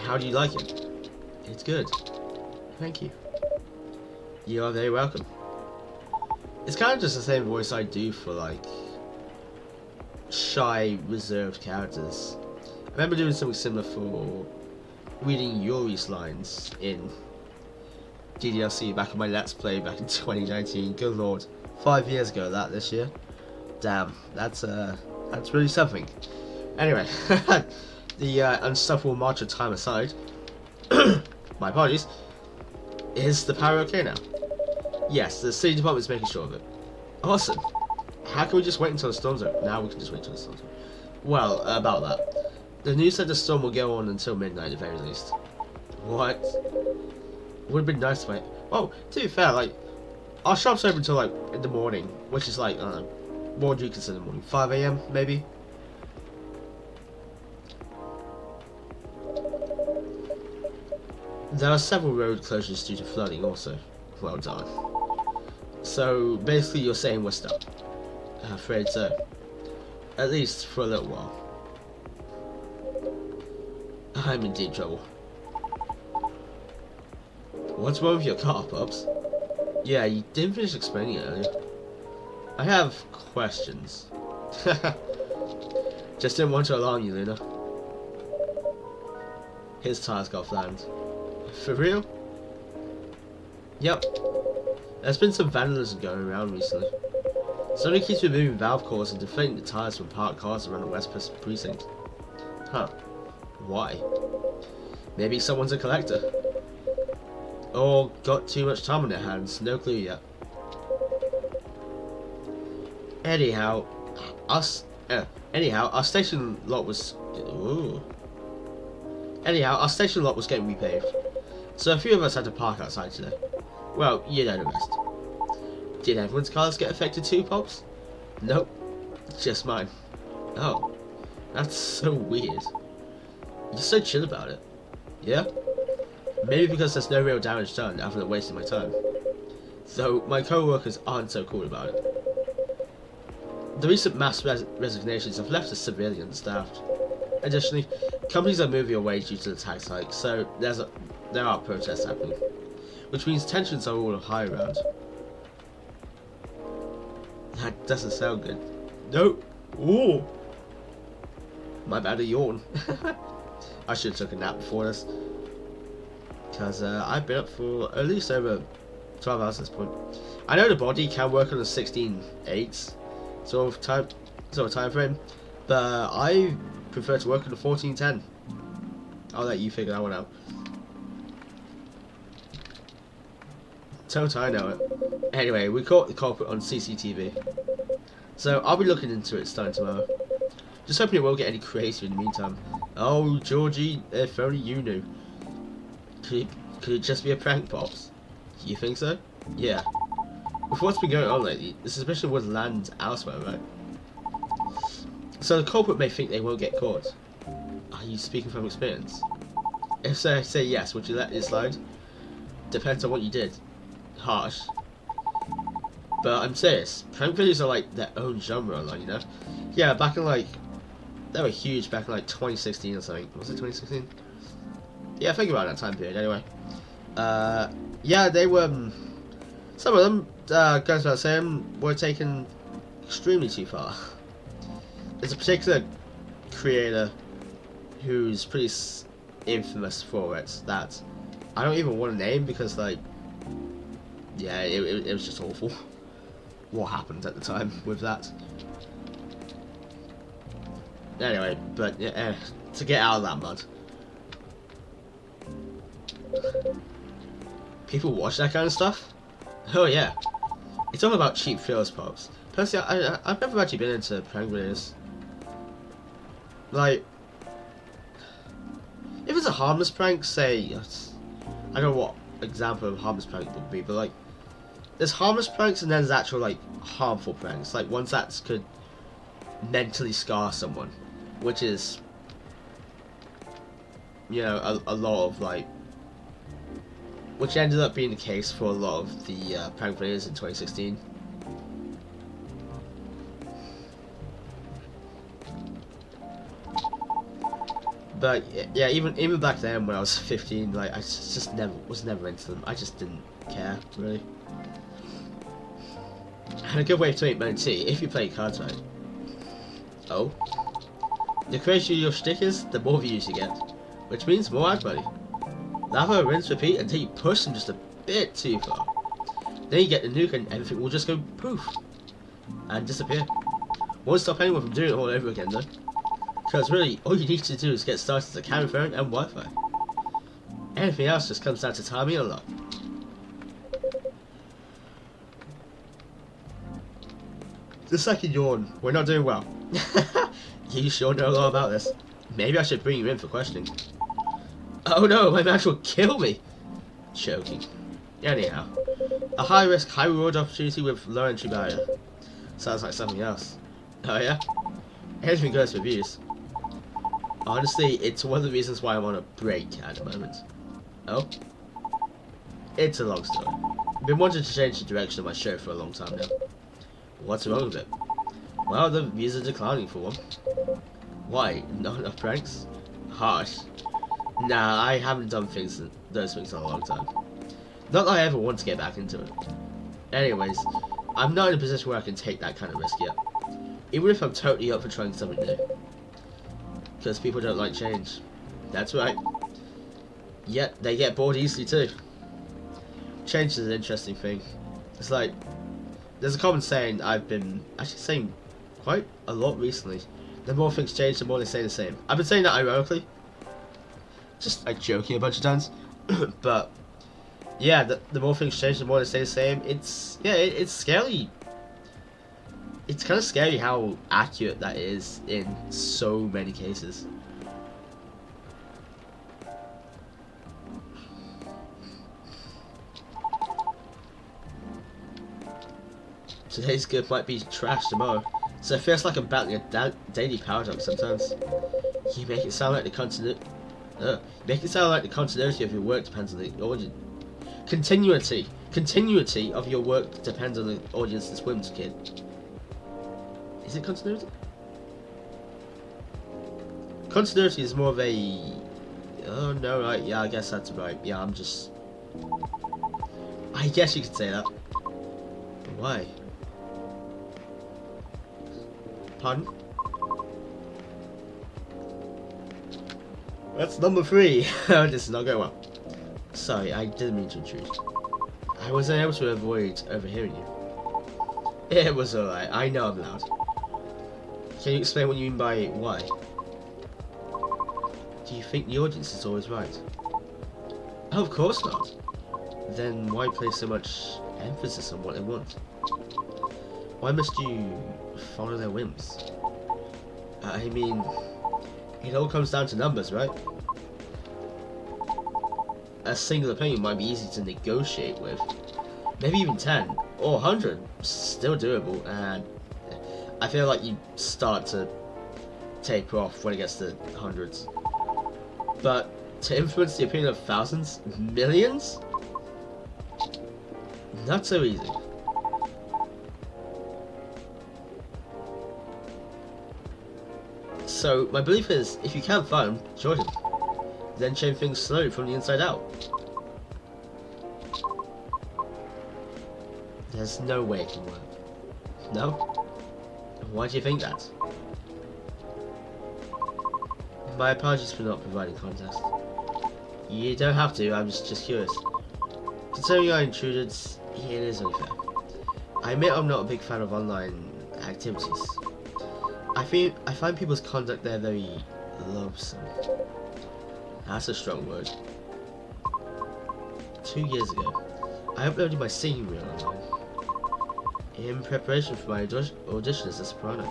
How do you like it? It's good. Thank you. You are very welcome. It's kind of just the same voice I do for like shy, reserved characters. I remember doing something similar for reading Yuri's lines in DDLC back in my Let's Play back in 2019. Good lord, 5 years ago this year. Damn, that's really something. Anyway, the unstoppable march of time aside, my apologies. Is the power okay now? Yes, the city department is making sure of it. Awesome. How can we just wait until the storm's over? Now we can just wait until the storm's over. Well, about that. The news said the storm will go on until midnight at the very least. What? Would have been nice to wait. Well, to be fair, like, our shop's open until like in the morning, which is like, I don't know, what do you consider the morning? 5 AM maybe? There are several road closures due to flooding also. Well done. So, basically you're saying we're stuck. I'm afraid so. At least for a little while. I'm in deep trouble. What's wrong with your car, Pops? Yeah, you didn't finish explaining it earlier. I have questions. Just didn't want to alarm you, Lunar. His tires got flattened. For real? Yep. There's been some vandalism going around recently. Somebody keeps removing valve cores and deflating the tires from parked cars around the West Precinct. Huh. Why? Maybe someone's a collector. Or got too much time on their hands, no clue yet. Anyhow, our station lot was... Anyhow, our station lot was getting repaved. So a few of us had to park outside today. Well, you know the rest. Did everyone's cars get affected too, Pops? Nope. Just mine. Oh. That's so weird. You're so chill about it. Yeah? Maybe because there's no real damage done other than wasting my time. Though my co-workers aren't so cool about it. The recent mass resignations have left us severely understaffed. Additionally, companies are moving away due to the tax hike, so there are protests happening. Which means tensions are all high around. That doesn't sound good. Nope. Ooh. My bad, a yawn. I should have took a nap before this. Because I've been up for at least over 12 hours at this point. I know the body can work on a 16/8 sort of time frame, but I prefer to work on a 14/10. I'll let you figure that one out. Don't I know it. Anyway, we caught the culprit on CCTV, so I'll be looking into it starting tomorrow. Just hoping it won't get any crazier in the meantime. Oh, Georgie, if only you knew. Could it just be a prank, Pops? You think so? Yeah. With what's been going on lately, the suspicion would land elsewhere, right? So the culprit may think they won't get caught. Are you speaking from experience? If so, I say yes, would you let it slide? Depends on what you did. Harsh. But I'm serious. Prank videos are like their own genre online, you know? Yeah, back in like... They were huge back in like 2016 or something. Was it 2016? Yeah, think about that time period anyway. Yeah, they were... some of them, goes without saying, were taken extremely too far. There's a particular creator who's pretty infamous for it that I don't even want to name because, like, yeah, it was just awful what happened at the time with that. Anyway, but yeah, to get out of that mud. People watch that kind of stuff? Oh yeah. It's all about cheap thrills, Pops. Personally, I've never actually been into prank videos. Like, if it's a harmless prank, say, I don't know what example of harmless prank would be, but like, there's harmless pranks and then there's actual, like, harmful pranks. Like, ones that could mentally scar someone. Which is, you know, a lot of, like, which ended up being the case for a lot of the prank videos in 2016. But yeah, even back then when I was 15, like, I just was never into them. I just didn't care really. And a good way to make money too, if you play cards right. Oh. The crazier your shtick is, the more views you get, which means more ad money. Lava, rinse, repeat until you push them just a bit too far. Then you get the nuke and everything will just go poof and disappear. Won't stop anyone from doing it all over again though, because really all you need to do is get started as a camera phone and Wi-Fi. Anything else just comes down to timing and luck. The second yawn, we're not doing well. You sure know a lot about this. Maybe I should bring you in for questioning. Oh no, my match will kill me! Choking. Anyhow, a high risk, high reward opportunity with low entry barrier. Sounds like something else. Oh yeah? Anything goes for views. Honestly, it's one of the reasons why I'm on a break at the moment. Oh? It's a long story. I've been wanting to change the direction of my show for a long time now. What's wrong with it? Well, the views are declining for one. Why? Not enough pranks? Harsh. Nah, I haven't done those things in a long time. Not that I ever want to get back into it. Anyways, I'm not in a position where I can take that kind of risk yet. Even if I'm totally up for trying something new. Because people don't like change. That's right. Yet, they get bored easily too. Change is an interesting thing. It's like, there's a common saying I've been actually saying quite a lot recently. The more things change, the more they stay the same. I've been saying that ironically. Just like joking a bunch of times. But yeah, the more things change, the more they stay the same. It's scary. It's kind of scary how accurate that is in so many cases. Today's good might be trash tomorrow, so it feels like I'm battling a daily paradox sometimes. You make it sound like the continuity of your work depends on the audience. Continuity of your work depends on the audience's whims, kid. Is it continuity? Continuity is more of a... Oh no, right, yeah, I guess that's right. Yeah, I'm just... I guess you could say that. But why? Pardon? That's number 3. Oh, this is not going well. Sorry, I didn't mean to intrude. I was unable to avoid overhearing you. It was alright, I know I'm loud. Can you explain what you mean by why? Do you think the audience is always right? Oh, of course not. Then why place so much emphasis on what they want? Why must you follow their whims? I mean, it all comes down to numbers, right? A single opinion might be easy to negotiate with. Maybe even 10 or 100, still doable, and I feel like you start to taper off when it gets to hundreds. But to influence the opinion of thousands, millions? Not so easy. So my belief is, if you can't find him, join him. Then change things slowly from the inside out. There's no way it can work. No? Why do you think that? My apologies for not providing context. You don't have to, I'm just curious. Considering I intruded, it is unfair. I admit I'm not a big fan of online activities. I find people's conduct there very loathsome. That's a strong word. 2 years ago, I uploaded my singing reel online in preparation for my audition as a soprano.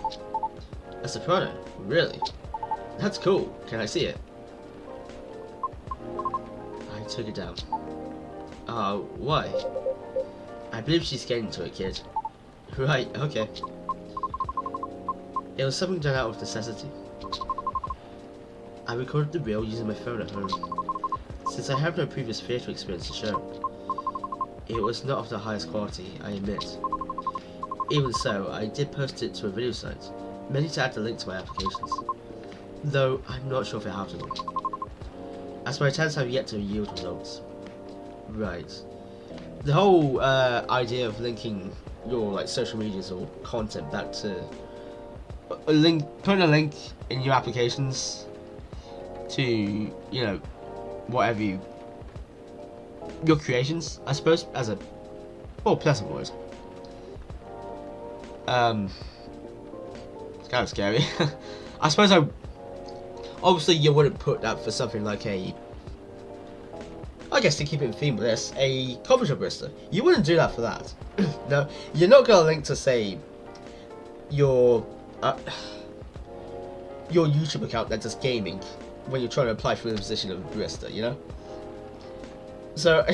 A soprano? Really? That's cool. Can I see it? I took it down. Why? I believe she's getting to it, kid. Right, okay. It was something done out of necessity. I recorded the reel using my phone at home. Since I have no previous theatre experience to show, it was not of the highest quality, I admit. Even so, I did post it to a video site, mainly to add the link to my applications. Though, I'm not sure if it helped at all, as my attempts have yet to yield results. Right. The whole idea of linking your social medias or content back to putting a link in your applications to, whatever your creations, I suppose, as a more pleasant word. It's kind of scary. I suppose obviously you wouldn't put that for something like I guess to keep it in theme with this, a coffee shop barista. You wouldn't do that for that. No, you're not gonna link to, say, your YouTube account that's just gaming when you're trying to apply for the position of a barista, you know? So,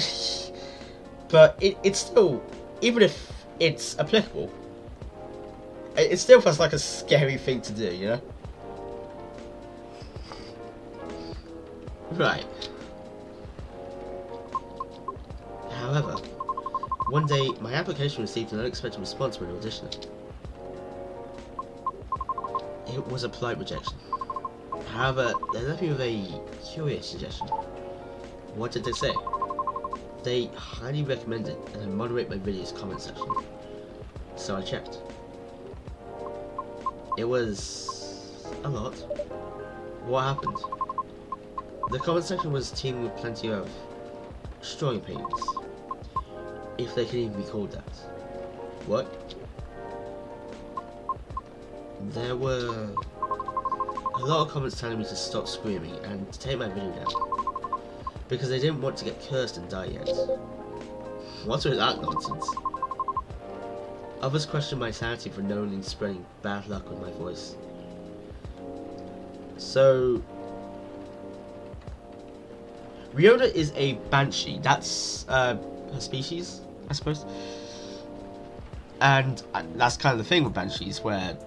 but it's still, even if it's applicable, it still feels like a scary thing to do, you know? Right. However, one day my application received an unexpected response when auditioning. It was a polite rejection. However, they left me with a curious suggestion. What did they say? They highly recommended that I moderate my video's comment section. So I checked. It was a lot. What happened? The comment section was teeming with plenty of strong opinions, if they can even be called that. What? There were a lot of comments telling me to stop screaming and to take my video down, because they didn't want to get cursed and die yet. What's with that nonsense? Others questioned my sanity for knowingly spreading bad luck with my voice. So, Ryoda is a banshee. That's her species, I suppose. And that's kind of the thing with banshees, where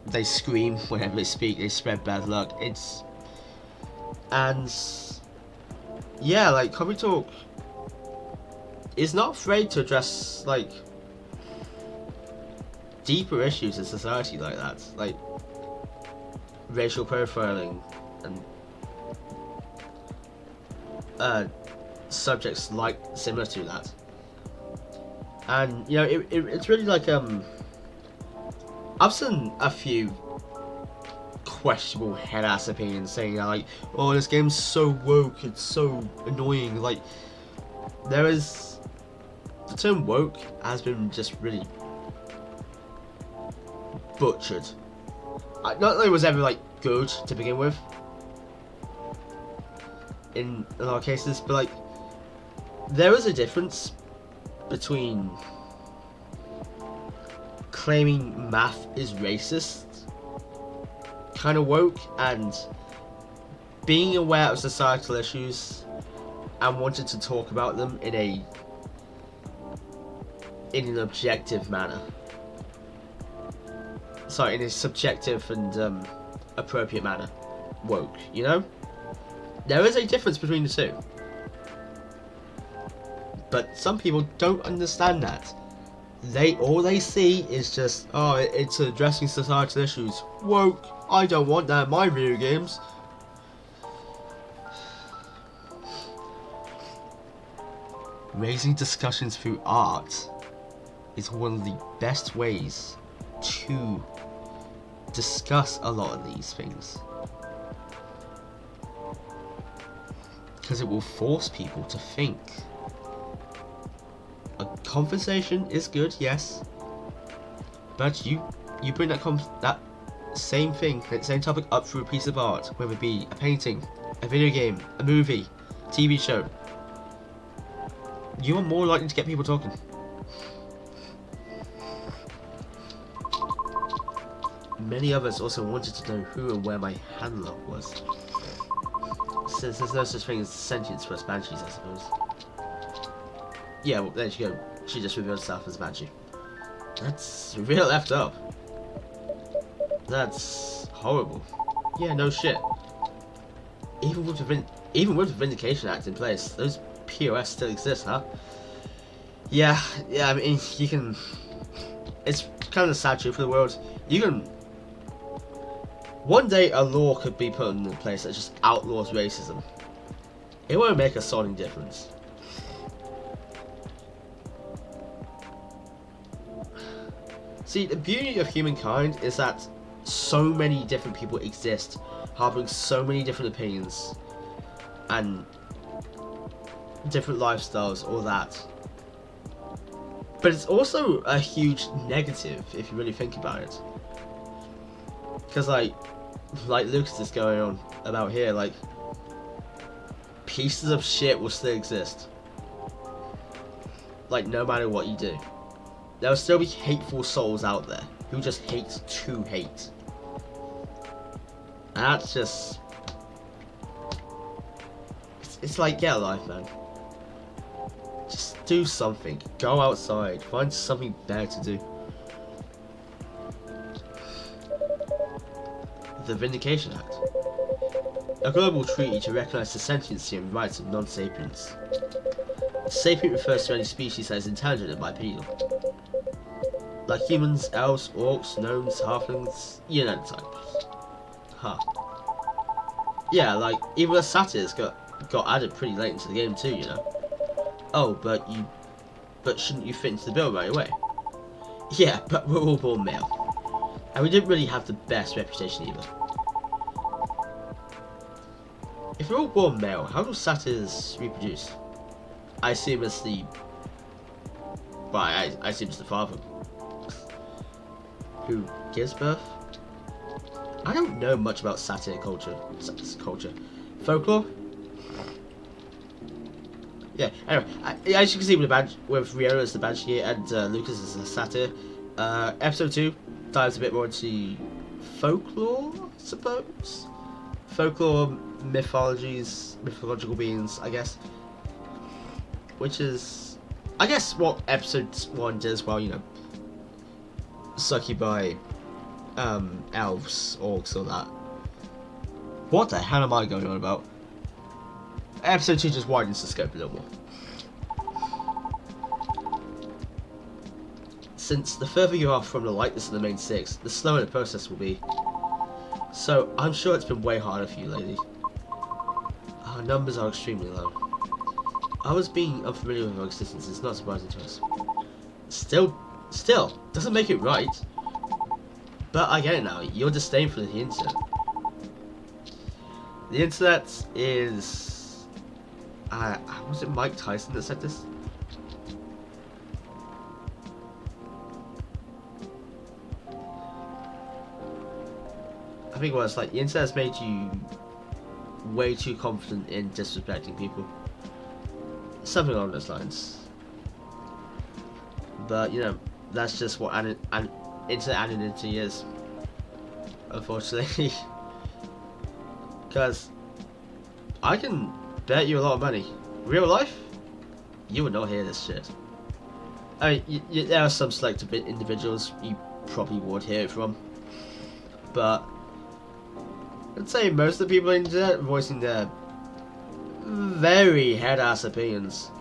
they scream whenever they speak. They spread bad luck. Coffee Talk is not afraid to address deeper issues in society like that, like racial profiling and subjects similar to that. And it's really I've seen a few questionable head-ass opinions saying oh, this game's so woke, it's so annoying. There is the term woke has been just really butchered. Not that it was ever like good to begin with in a lot of cases, but like there is a difference between claiming math is racist, kind of woke, and being aware of societal issues and wanting to talk about them in an objective manner. Sorry, in a subjective and appropriate manner. Woke, you know? There is a difference between the two. But some people don't understand that. All they see is just, oh, it's addressing societal issues. Woke, I don't want that in my video games. Raising discussions through art is one of the best ways to discuss a lot of these things, because it will force people to think. A conversation is good, yes, but you bring that same thing, that same topic up through a piece of art, whether it be a painting, a video game, a movie, TV show, you are more likely to get people talking. Many others also wanted to know who and where my handler was, since there's no such thing as sentience for us banshees, I suppose. Yeah, well, there you go. She just revealed herself as a banshee. That's real effed up. That's horrible. Yeah, no shit. Even with the Vindication Act in place, those POS still exist, huh? Yeah, I mean, you can... It's kind of the sad truth for the world. You can... One day a law could be put in place that just outlaws racism. It won't make a sodding difference. See, the beauty of humankind is that so many different people exist, harboring so many different opinions and different lifestyles, all that. But it's also a huge negative if you really think about it. Because like Lucas is going on about here, like, pieces of shit will still exist. Like, no matter what you do. There will still be hateful souls out there who just hate to hate. And that's just... It's like, get a life, man. Just do something. Go outside. Find something better to do. The Vindication Act. A global treaty to recognise the sentiency and rights of non-sapients. Sapient refers to any species that is intelligent and bipedal. Like humans, elves, orcs, gnomes, halflings, you know the types. Huh. Yeah, like, even the satyrs got added pretty late into the game too, you know. Oh, but shouldn't you fit into the bill right away? Yeah, but we're all born male. And we didn't really have the best reputation either. If we're all born male, how do satyrs reproduce? I assume it's the... Well, I assume it's the father. Who gives birth? I don't know much about satyr culture. Folklore? Yeah, anyway, as you can see with Rio as the Banshee and Lucas as the satyr, episode 2 dives a bit more into folklore, I suppose? Folklore, mythological beings, I guess. Which is, I guess, what episode 1 did as well, you know. Succubi, elves, orcs, all that. What the hell am I going on about? Episode 2 just widens the scope a little more. Since the further you are from the lightness of the main 6, the slower the process will be. So, I'm sure it's been way harder for you, lady. Our numbers are extremely low. I was being unfamiliar with our existence, it's not surprising to us. Still, doesn't make it right. But I get it now, you're disdain for the internet. The internet is... was it Mike Tyson that said this? I think it was like the internet has made you way too confident in disrespecting people. Something along those lines. But, you know, that's just what internet anonymity is. Unfortunately. Because I can bet you a lot of money. Real life, you would not hear this shit. I mean, there are some selected individuals you probably would hear it from. But I'd say most of the people on the internet voicing their very head-ass opinions.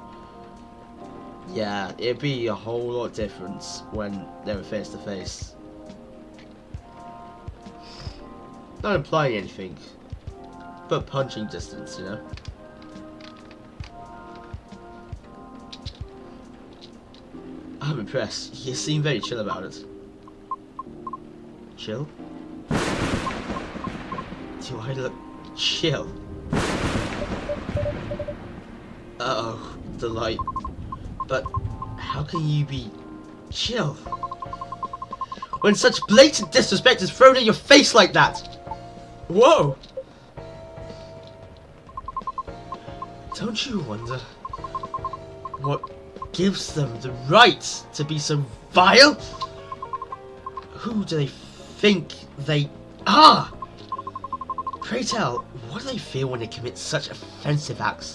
Yeah, it'd be a whole lot different when they were face to face. Not implying anything, but punching distance, you know? I'm impressed. You seem very chill about it. Chill? Do I look chill? Uh-oh, the light. But how can you be chill when such blatant disrespect is thrown in your face like that? Whoa! Don't you wonder what gives them the right to be so vile? Who do they think they are? Pray tell, what do they feel when they commit such offensive acts?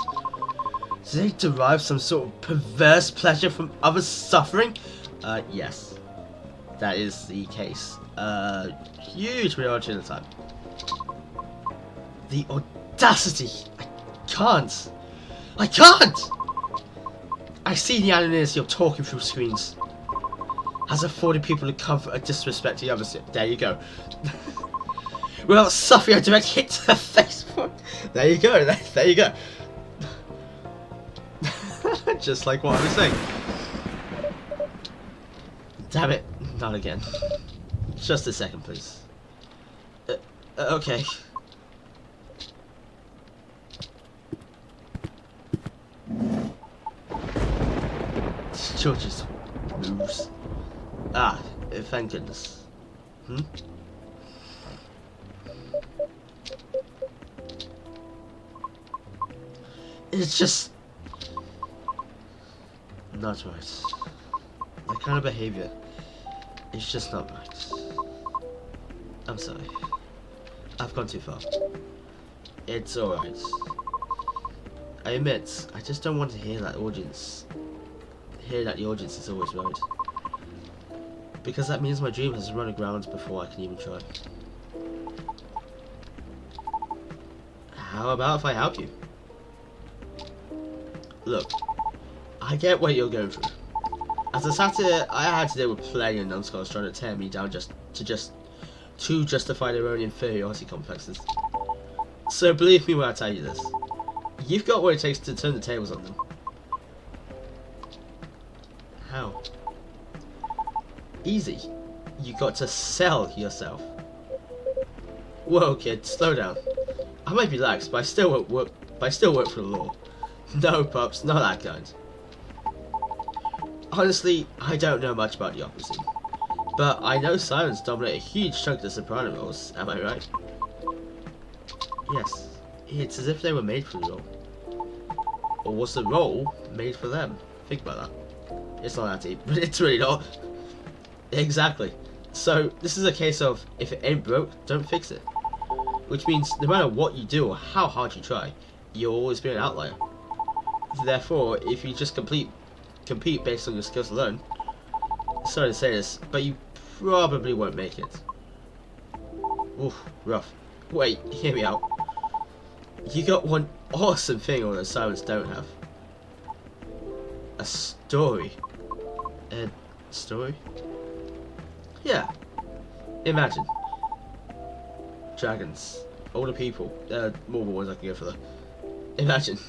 Do they derive some sort of perverse pleasure from others' suffering? Yes. That is the case. Huge majority of the time. The audacity! I can't! I see the anonymity of talking through screens has afforded people the comfort of disrespect to the others. There you go. Without suffering a direct hit to the face. There you go. There you go. Just like what I was saying. Damn it. Not again. Just a second, please. Okay. George's moves. Ah, thank goodness. It's just not right. That kind of behavior is just not right. I'm sorry. I've gone too far. It's alright. I admit, I just don't want to hear that the audience is always right. Because that means my dream has run aground before I can even try. How about if I help you? Look, I get what you're going through. As a satyr, I had to deal with plenty of numbskulls trying to tear me down to justify their own inferiority complexes. So believe me when I tell you this. You've got what it takes to turn the tables on them. How? Easy. You got to sell yourself. Whoa, kid, slow down. I might be lax, but I still work for the law. No, pups, not that kind. Honestly, I don't know much about the opera scene, but I know sirens dominate a huge chunk of the soprano roles. Am I right? Yes. It's as if they were made for the role. Or was the role made for them? Think about that. It's not that deep, but it's really not. Exactly. So, this is a case of, if it ain't broke, don't fix it. Which means, no matter what you do or how hard you try, you'll always be an outlier. Therefore, if you just compete based on your skills alone, sorry to say this, but you probably won't make it. Oof, rough. Wait, hear me out. You got one awesome thing all those sirens don't have. A story. A story? Yeah. Imagine. Dragons. Older people. More ones I can go for that. Imagine.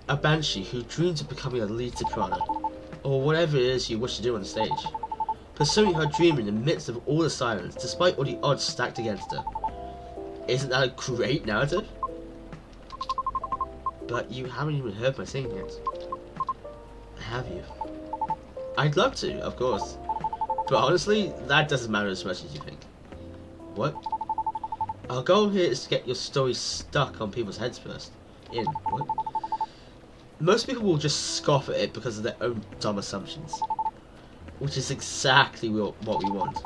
A banshee who dreams of becoming a lead soprano. Or whatever it is you wish to do on stage. Pursuing her dream in the midst of all the sirens, despite all the odds stacked against her. Isn't that a great narrative? But you haven't even heard my singing yet. Have you? I'd love to, of course. But honestly, that doesn't matter as much as you think. What? Our goal here is to get your story stuck on people's heads first. What? Most people will just scoff at it because of their own dumb assumptions. Which is exactly what we want.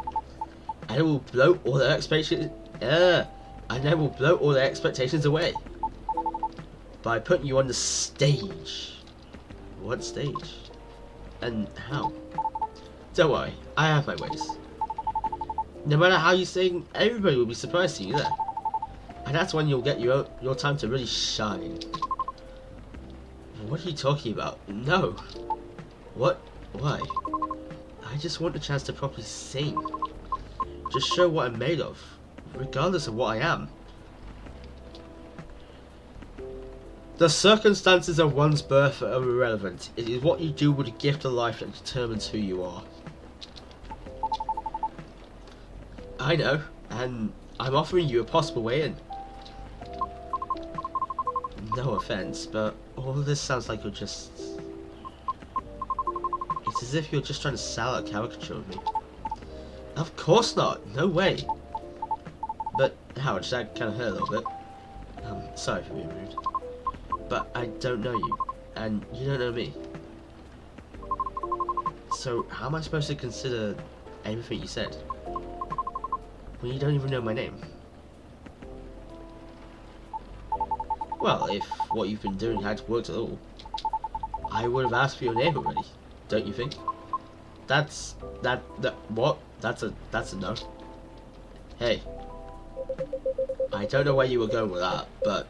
And it will blow all their expectations. And then we'll blow all their expectations away. By putting you on the stage. What stage? And how? Don't worry, I have my ways. No matter how you sing, everybody will be surprised to you there. And that's when you'll get your time to really shine. What are you talking about? No. What? Why? I just want the chance to properly sing. Just show what I'm made of, regardless of what I am. The circumstances of one's birth are irrelevant. It is what you do with the gift of life that determines who you are. I know, and I'm offering you a possible way in. No offense, but all of this sounds like you're just... It's as if you're just trying to sell a caricature of me. Of course not, no way. But, Howard, that kind of hurt a little bit. Sorry for being rude. But I don't know you, and you don't know me. So how am I supposed to consider everything you said when you don't even know my name? Well, if what you've been doing had worked at all, I would have asked for your name already, don't you think? What? That's a no. Hey, I don't know where you were going with that, but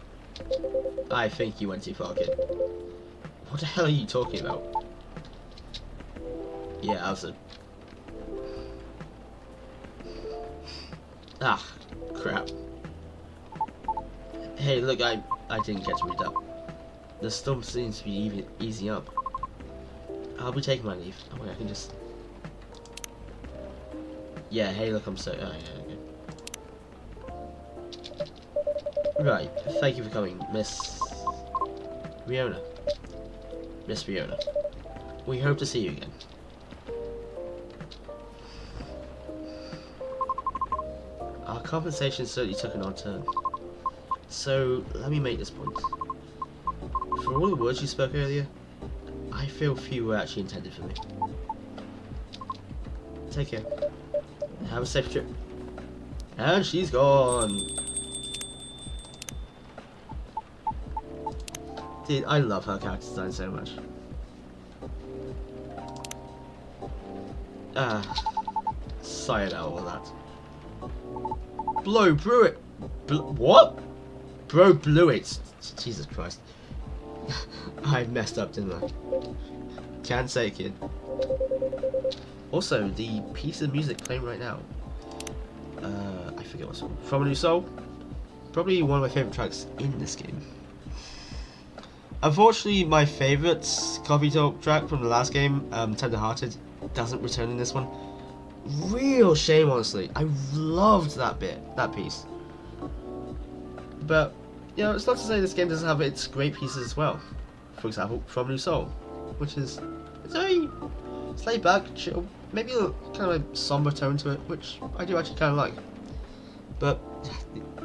I think you went too far, kid. What the hell are you talking about? Yeah, Alison. Ah, crap. Hey, look, I didn't get to read that. The storm seems to be easing up. I'll be taking my leave. Oh wait, I can just... Yeah, hey, look, I'm so... Oh, yeah, okay. Right, thank you for coming, Miss Fiona. Miss Fiona. We hope to see you again. Our conversation certainly took an odd turn. So, let me make this point. For all the words you spoke earlier, I feel few were actually intended for me. Take care. Have a safe trip. And she's gone. Dude, I love her character design so much. Sorry about all that. Blow blew it. What? Bro blew it. Jesus Christ. I messed up, didn't I? Can't say, kid. Also, the piece of music playing right now. I forget what song. From a New Soul. Probably one of my favourite tracks in this game. Unfortunately, my favourite coffee talk track from the last game, Tender Hearted, doesn't return in this one. Real shame, honestly. I loved that piece. But, you know, it's not to say this game doesn't have its great pieces as well. For example, From a New Soul, which is very laid back, chill, maybe a kind of a somber tone to it, which I do actually kind of like. But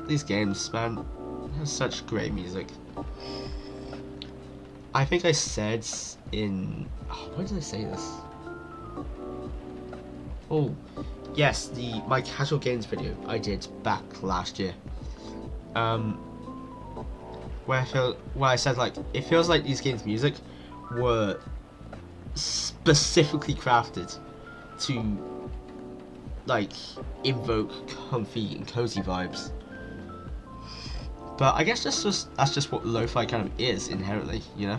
these games, man, have such great music. I think I said in... Oh, where did I say this? Oh, yes, my casual games video I did back last year. Where I said, like, it feels like these games' music were specifically crafted to, like, invoke comfy and cozy vibes. But I guess that's just what lo-fi kind of is inherently, you know.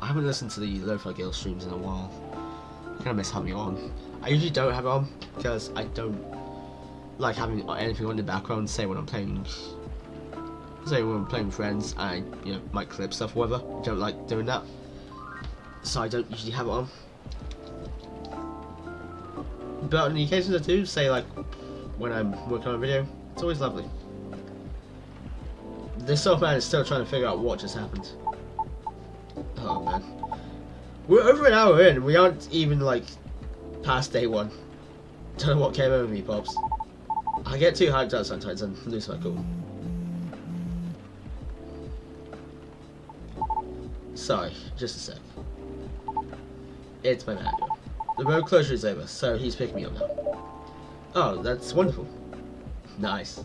I haven't listened to the Lo-Fi Girl streams in a while. I kind of miss having it on. I usually don't have it on because I don't like having anything on in the background. Say when I'm playing with friends, I might clip stuff or whatever. I don't like doing that, so I don't usually have it on. But on the occasions I do, say like when I'm working on a video, it's always lovely. This old man is still trying to figure out what just happened. Oh man. We're over an hour in and we aren't even like past day one. Don't know what came over me, Pops. I get too hyped out sometimes and lose my cool. Sorry, just a sec. It's my manager. The road closure is over, so he's picking me up now. Oh, that's wonderful. Nice.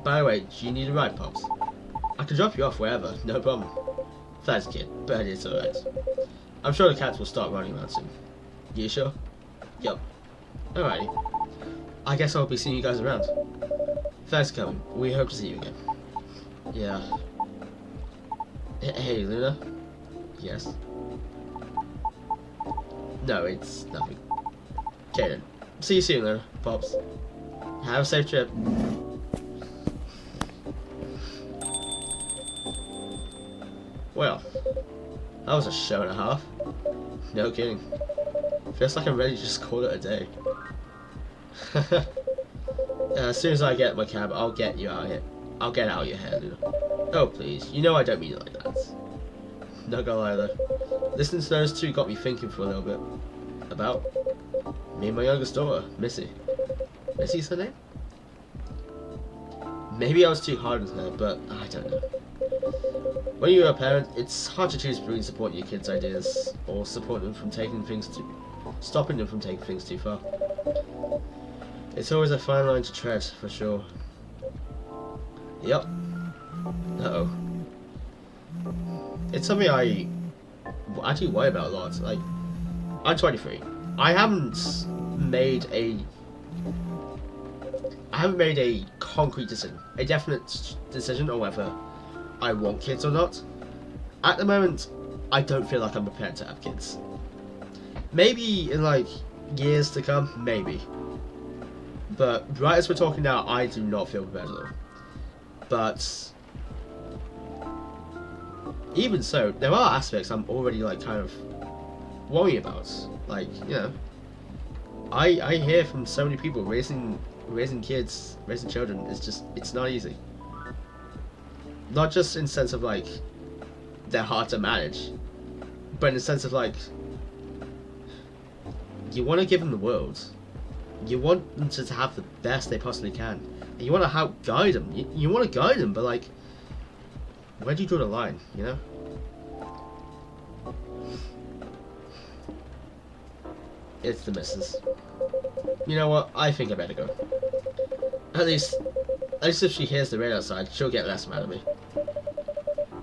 By the way, do you need a ride, Pops? I can drop you off wherever, no problem. Thanks, kid, but it's alright. I'm sure the cats will start running around soon. You sure? Yup. Alrighty. I guess I'll be seeing you guys around. Thanks for coming. We hope to see you again. Yeah. Hey, Lunar? Yes? No, it's nothing. Okay then. See you soon, Lunar, Pops. Have a safe trip. Well, that was a show and a half. No kidding. Feels like I'm ready to just call it a day. As soon as I get my cab, I'll get you out of here. I'll get out of your hair, Lunar. Oh please, you know I don't mean it like that. Not gonna lie though. Listening to those two got me thinking for a little bit. About me and my youngest daughter, Missy. Missy's her name? Maybe I was too hard on her, but I don't know. When you're a parent, it's hard to choose between supporting your kids' ideas or supporting them from stopping them from taking things too far. It's always a fine line to tread, for sure. Yep. Uh-oh. It's something I actually worry about a lot. Like, I'm 23. I haven't made a concrete decision, a definite decision on whether I want kids or not. At the moment, I don't feel like I'm prepared to have kids. Maybe in like years to come, maybe. But right as we're talking now, I do not feel prepared at all. But even so, there are aspects I'm already like kind of worrying about. Like, you know, I hear from so many people raising kids, raising children it's not easy. Not just in the sense of like they're hard to manage, but in the sense of like you want to give them the world. You want them to have the best they possibly can. And you want to help guide them. You want to guide them, but like, where do you draw the line, you know? It's the missus. You know what? I think I better go. At least if she hears the rain outside, she'll get less mad at me.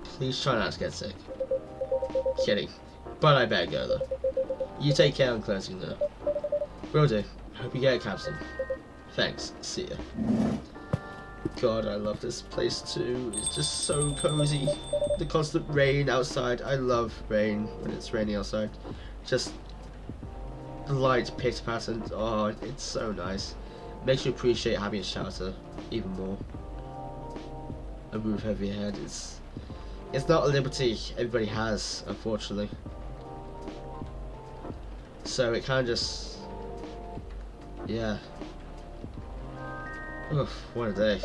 Please try not to get sick. Kidding. But I better go though. You take care and closing though. Will do. Hope you get a cab soon. Thanks. See ya. God, I love this place too. It's just so cozy. The constant rain outside. I love rain when it's raining outside. Just the lights pitter-pattering. Oh, it's so nice. Makes you appreciate having a shelter even more. A roof over your head. It's not a liberty everybody has, unfortunately. So it kind of just, yeah. Oof, what a day.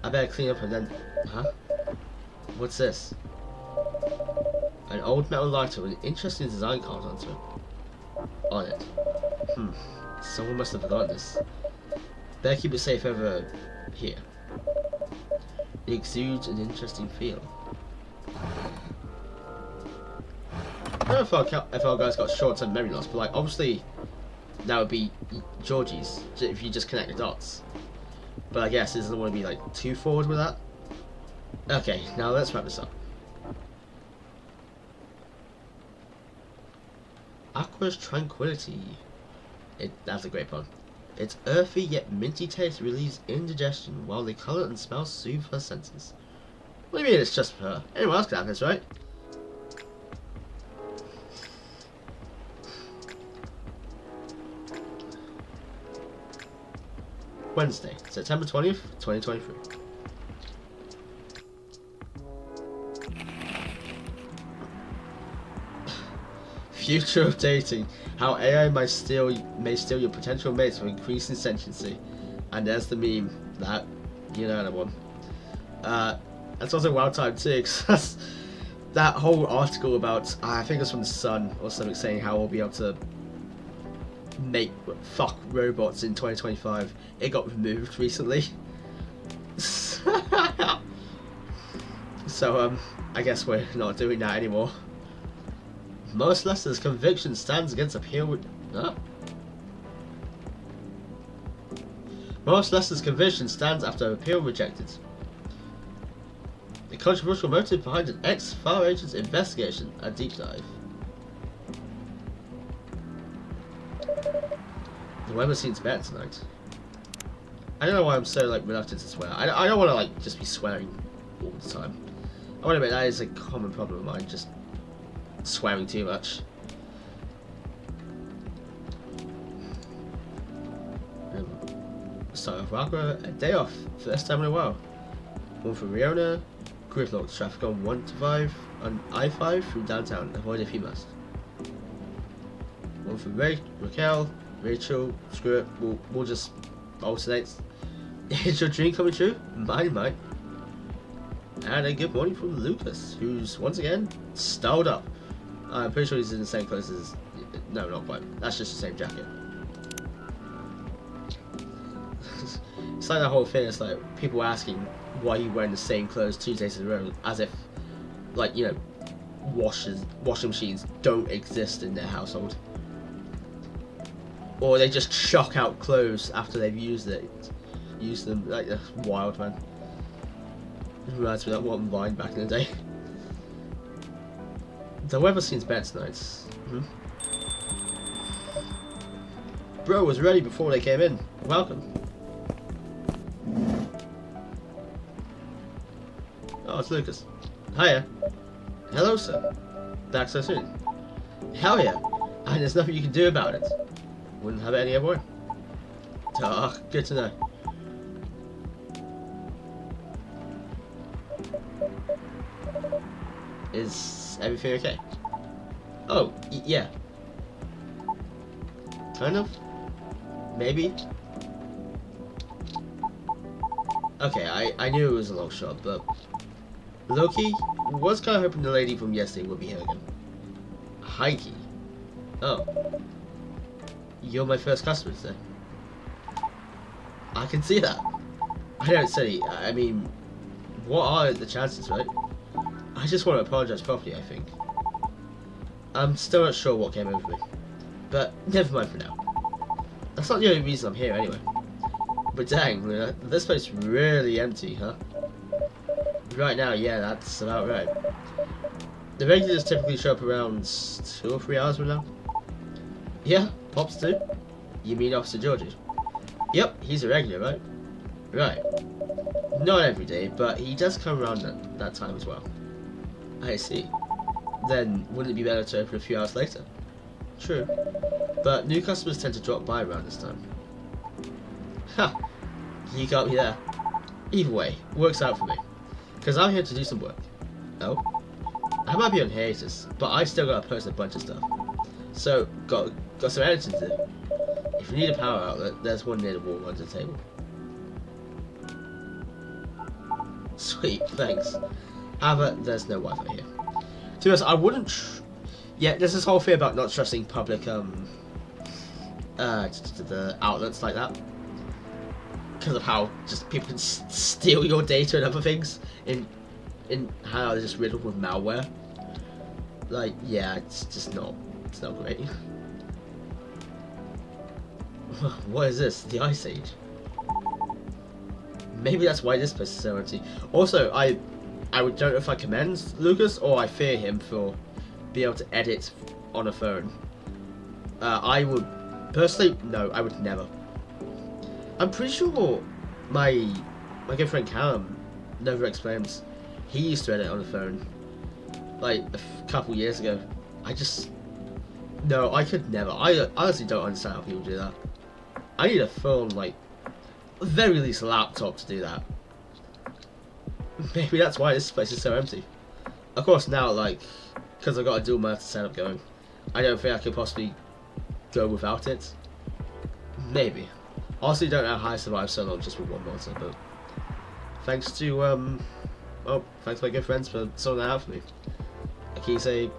I better clean up and then, huh? What's this? An old metal lighter with an interesting design card on it. Someone must have forgotten this. Better keep it safe over here. It exudes an interesting feel. I don't know if our guys got short-term memory loss, but like obviously that would be Georgie's if you just connect the dots. But I guess it doesn't want to be like too forward with that. Okay, now let's wrap this up. Aqua's Tranquility. That's a great pun. Its earthy yet minty taste relieves indigestion while the colour and smell soothe her senses. What do you mean it's just for her? Anyone else can have this, right? Wednesday, September 20th, 2023. Future of dating. How AI may steal your potential mates for increasing sentiency. And there's the meme. That, you know that one. That's also wild time too, because that whole article about, I think it was from The Sun or something, saying how we'll be able to make fuck robots in 2025. It got removed recently. So I guess we're not doing that anymore. Most Lester's conviction stands against appeal with Most Lester's conviction stands after appeal rejected. The controversial motive behind an ex-fire agent's investigation, a deep dive. The weather seems better tonight. I don't know why I'm so like reluctant to swear. I don't want to like just be swearing all the time. I want to admit that is a common problem of mine, just swearing too much. Start off Rocker, a day off, first time in a while. One for Riona, gridlocked traffic on 1 to 5 on I-5 through downtown, avoid if you must. One for Raquel, Rachel, screw it, we'll just alternate. Is your dream coming true? Mine might. And a good morning from Lucas, who's once again styled up. I'm pretty sure he's in the same clothes as. No, not quite. That's just the same jacket. It's like that whole thing. It's like people asking why you wearing the same clothes 2 days in a row, as if, like, you know, washing machines don't exist in their household, or they just chuck out clothes after they've used them. Like, that's wild, man. It reminds me of that one line back in the day. The weather seems better tonight. Bro was ready before they came in. Welcome. Oh, it's Lucas. Hiya. Hello, sir. Back so soon. Hell yeah. And there's nothing you can do about it. Wouldn't have it any other way. Ah, good to know. Is everything okay? Oh, yeah. Kind of? Maybe? Okay, I knew it was a long shot, but Loki was kind of hoping the lady from yesterday would be here again. Heike. Oh. You're my first customer today. I can see that. I don't say, I mean, what are the chances, right? I just want to apologize properly, I think. I'm still not sure what came over me. But never mind for now. That's not the only reason I'm here anyway. But dang, Lunar, this place is really empty, huh? Right now, yeah, that's about right. The regulars typically show up around 2 or 3 hours from now. Yeah, Pops too? You mean Officer Georgie? Yep, he's a regular, right? Right. Not every day, but he does come around that time as well. I see. Then, wouldn't it be better to open a few hours later? True. But new customers tend to drop by around this time. Ha! You got me there. Either way, works out for me. Because I'm here to do some work. Oh? I might be on hiatus, but I still gotta post a bunch of stuff. So, got some editing to do. If you need a power outlet, there's one near the wall under the table. Sweet, thanks. However, there's no Wi-Fi here. To be honest, I wouldn't. Yeah, there's this whole thing about not trusting public the outlets like that, because of how just people can steal your data and other things, in how they're just riddled with malware. Like, yeah, it's not great. What is this? The Ice Age? Maybe that's why this place is so empty. Also, I don't know if I commend Lucas or I fear him for being able to edit on a phone. I would personally, no, I would never. I'm pretty sure my good friend Callum never explains. He used to edit on a phone, like a couple years ago. No, I could never. I honestly don't understand how people do that. I need a phone, like, at the very least a laptop to do that. Maybe that's why this place is so empty. Of course now, like, because I've got a dual monitor setup going, I don't think I could possibly go without it. Maybe. Honestly, don't know how I survived so long just with one monitor, but thanks to, well, thanks to my good friends for sorting that out for me. Akise,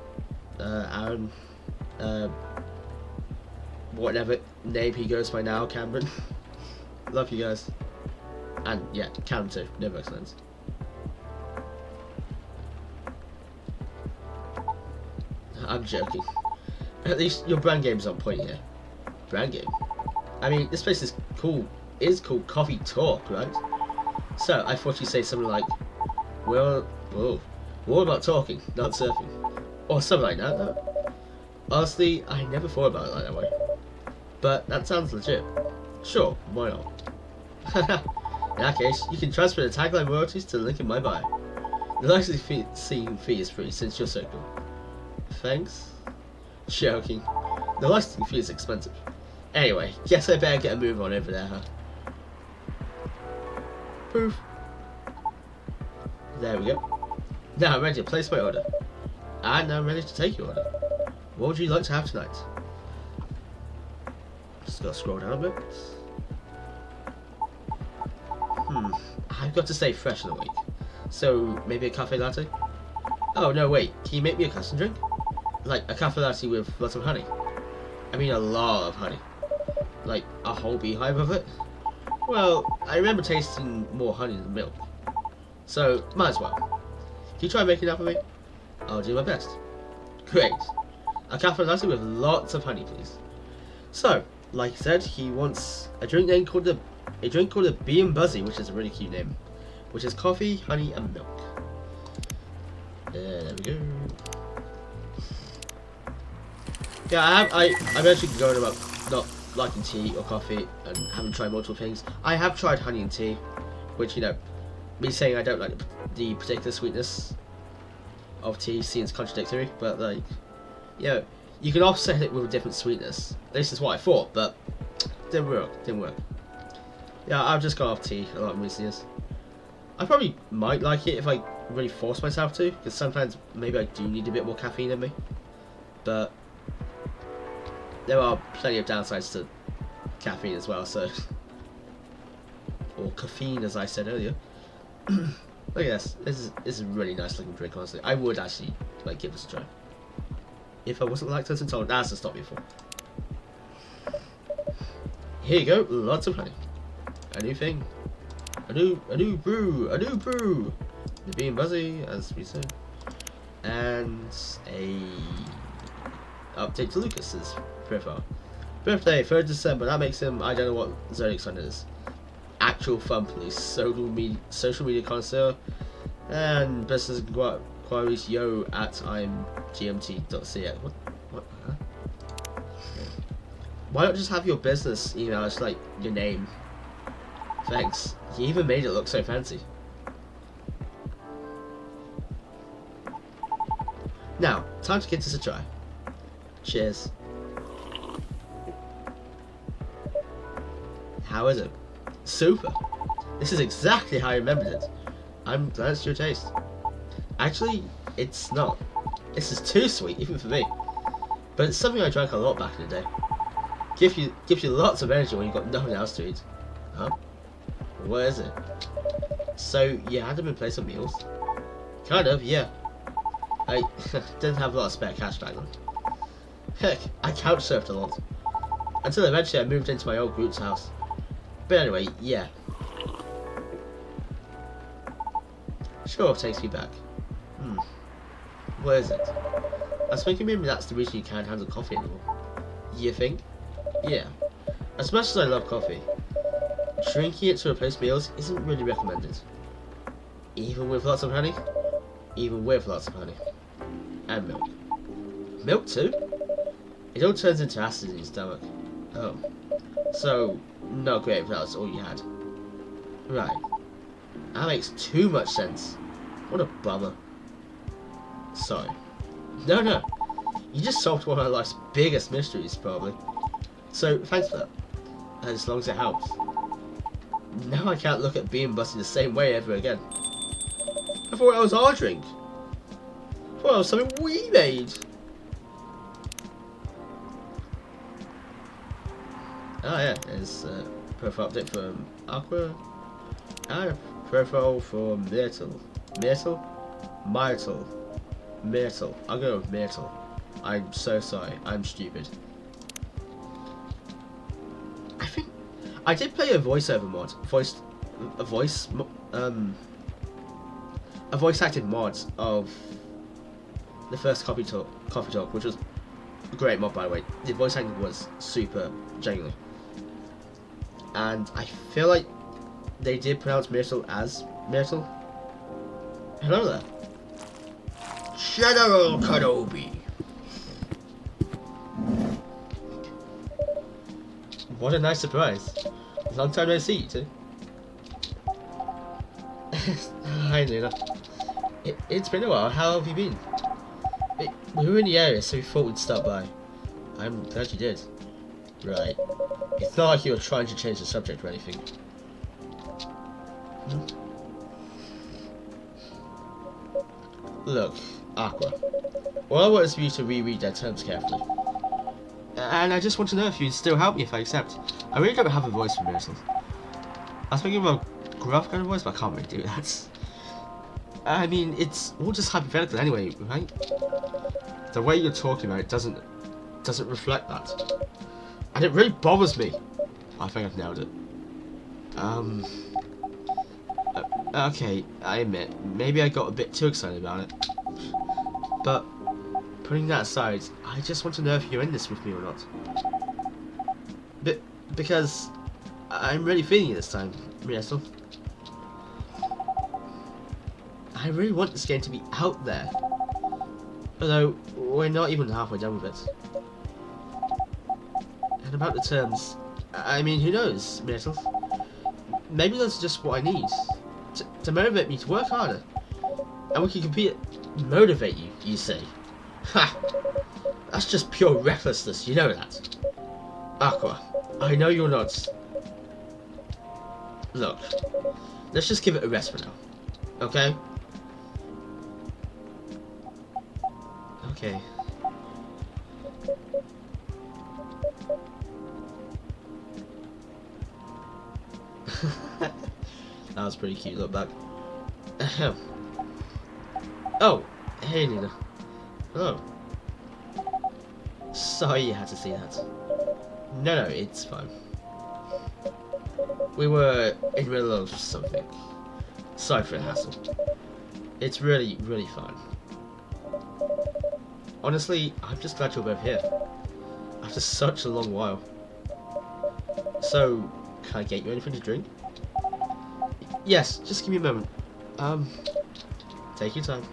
Aaron, whatever name he goes by now, Cameron. Love you guys. And yeah, Cameron too. Never excellent. I'm joking. At least your brand game's on point here. Brand game. I mean, this place is cool. It's called Coffee Talk, right? So I thought you'd say something like, well, whoa, more about talking, not surfing, or something like that. No? Honestly, I never thought about it like that way. But that sounds legit. Sure, why not? In that case, you can transfer the tagline royalties to the link in my bio. The licensing fee is free since you're so cool. Thanks. Joking. The licensing fee is expensive. Anyway, guess I better get a move on over there, huh? Poof. There we go. Now I'm ready to place my order. And I'm ready to take your order. What would you like to have tonight? Just gotta scroll down a bit. I've got to stay fresh in the week. So, maybe a cafe latte? Oh, no, wait. Can you make me a custom drink? Like, a cafe latte with lots of honey. I mean, a lot of honey. Like, a whole beehive of it? Well, I remember tasting more honey than milk. So, might as well. Can you try making that for me? I'll do my best. Great. A cafe latte with lots of honey, please. So, like I said, he wants a drink called the Bee and Buzzy, which is a really cute name, which is coffee, honey, and milk. There we go. Yeah, I'm actually going about not liking tea or coffee and haven't tried multiple things. I have tried honey and tea, which, you know, me saying I don't like the particular sweetness of tea seems contradictory, but like, you know, you can offset it with a different sweetness. This is what I thought, but didn't work. Yeah, I've just gone off tea a lot in recent years. I probably might like it if I really force myself to, because sometimes maybe I do need a bit more caffeine in me. But there are plenty of downsides to caffeine as well, so... or caffeine, as I said earlier. Look at this. This is a really nice looking drink, honestly. I would actually like give this a try. If I wasn't lactose intolerant, that's to stop me from. Here you go, lots of honey. A new thing. A new brew. The Bee and Buzzy, as we said. And a update to Lucas's profile. Birthday, 3rd December. That makes him, I don't know what zodiac sign it is. Actual fun police, social media connoisseur, and business inquiries, yo at imgmt.ca. What? Huh? Why not just have your business email as like your name? Thanks. You even made it look so fancy. Now, time to give this a try. Cheers. How is it? Super. This is exactly how I remembered it. I'm glad it's your taste. Actually, it's not. This is too sweet, even for me. But it's something I drank a lot back in the day. Gives you lots of energy when you've got nothing else to eat. Huh? What is it? So, you had them in place of meals? Kind of, yeah. I didn't have a lot of spare cash back then. Heck, I couch surfed a lot. Until eventually I moved into my old group's house. But anyway, yeah. Sure, takes me back. What is it? I was thinking maybe that's the reason you can't handle coffee anymore. You think? Yeah. As much as I love coffee, drinking it to replace meals isn't really recommended. Even with lots of honey? Even with lots of honey. And milk. Milk too? It all turns into acid in your stomach. Oh. So, not great if that was all you had. Right. That makes too much sense. What a bummer. Sorry. No. You just solved one of my life's biggest mysteries, probably. So, thanks for that. As long as it helps. Now I can't look at Bee and Buzzy the same way ever again. I thought that was our drink. I thought it was something we made. Oh yeah, there's a profile update from Aqua. And a profile for Myrtle. Myrtle. I'll go with Myrtle. I'm so sorry. I'm stupid. I did play a voiceover mod, a voice acted mod of the first coffee talk, which was a great mod by the way. The voice acting was super, genuinely, and I feel like they did pronounce Myrtle as Myrtle. Hello there, General Kenobi. What a nice surprise. Long time no see you two. Hi Lunar. It's been a while. How have you been? We were in the area, so we thought we'd stop by. I'm glad you did. Right. It's not like you were trying to change the subject or anything. Look, Aqua. All I want is for you to reread their terms carefully. And I just want to know if you'd still help me if I accept. I really don't have a voice for Myrtle. I was thinking of a gruff kind of voice, but I can't really do that. I mean, it's all just hypothetical anyway, right? The way you're talking about it doesn't reflect that. And it really bothers me. I think I've nailed it. Okay, I admit, maybe I got a bit too excited about it. But putting that aside, I just want to know if you're in this with me or not. Because I'm really feeling it this time, Myrtle. I really want this game to be out there. Although, we're not even halfway done with it. And about the terms, I mean, who knows, Myrtle? Maybe that's just what I need. To motivate me to work harder. And we can compete. Motivate you, you say? Ha! That's just pure recklessness, you know that. Aqua, I know you're not. Look, let's just give it a rest for now. Okay? Okay. That was pretty cute, look back. Oh, hey Nina. Hello. Sorry you had to see that. No, it's fine. We were in the middle of something. Sorry for the hassle. It's really, really fun. Honestly, I'm just glad you're both here. After such a long while. So, can I get you anything to drink? Yes, just give me a moment. Take your time.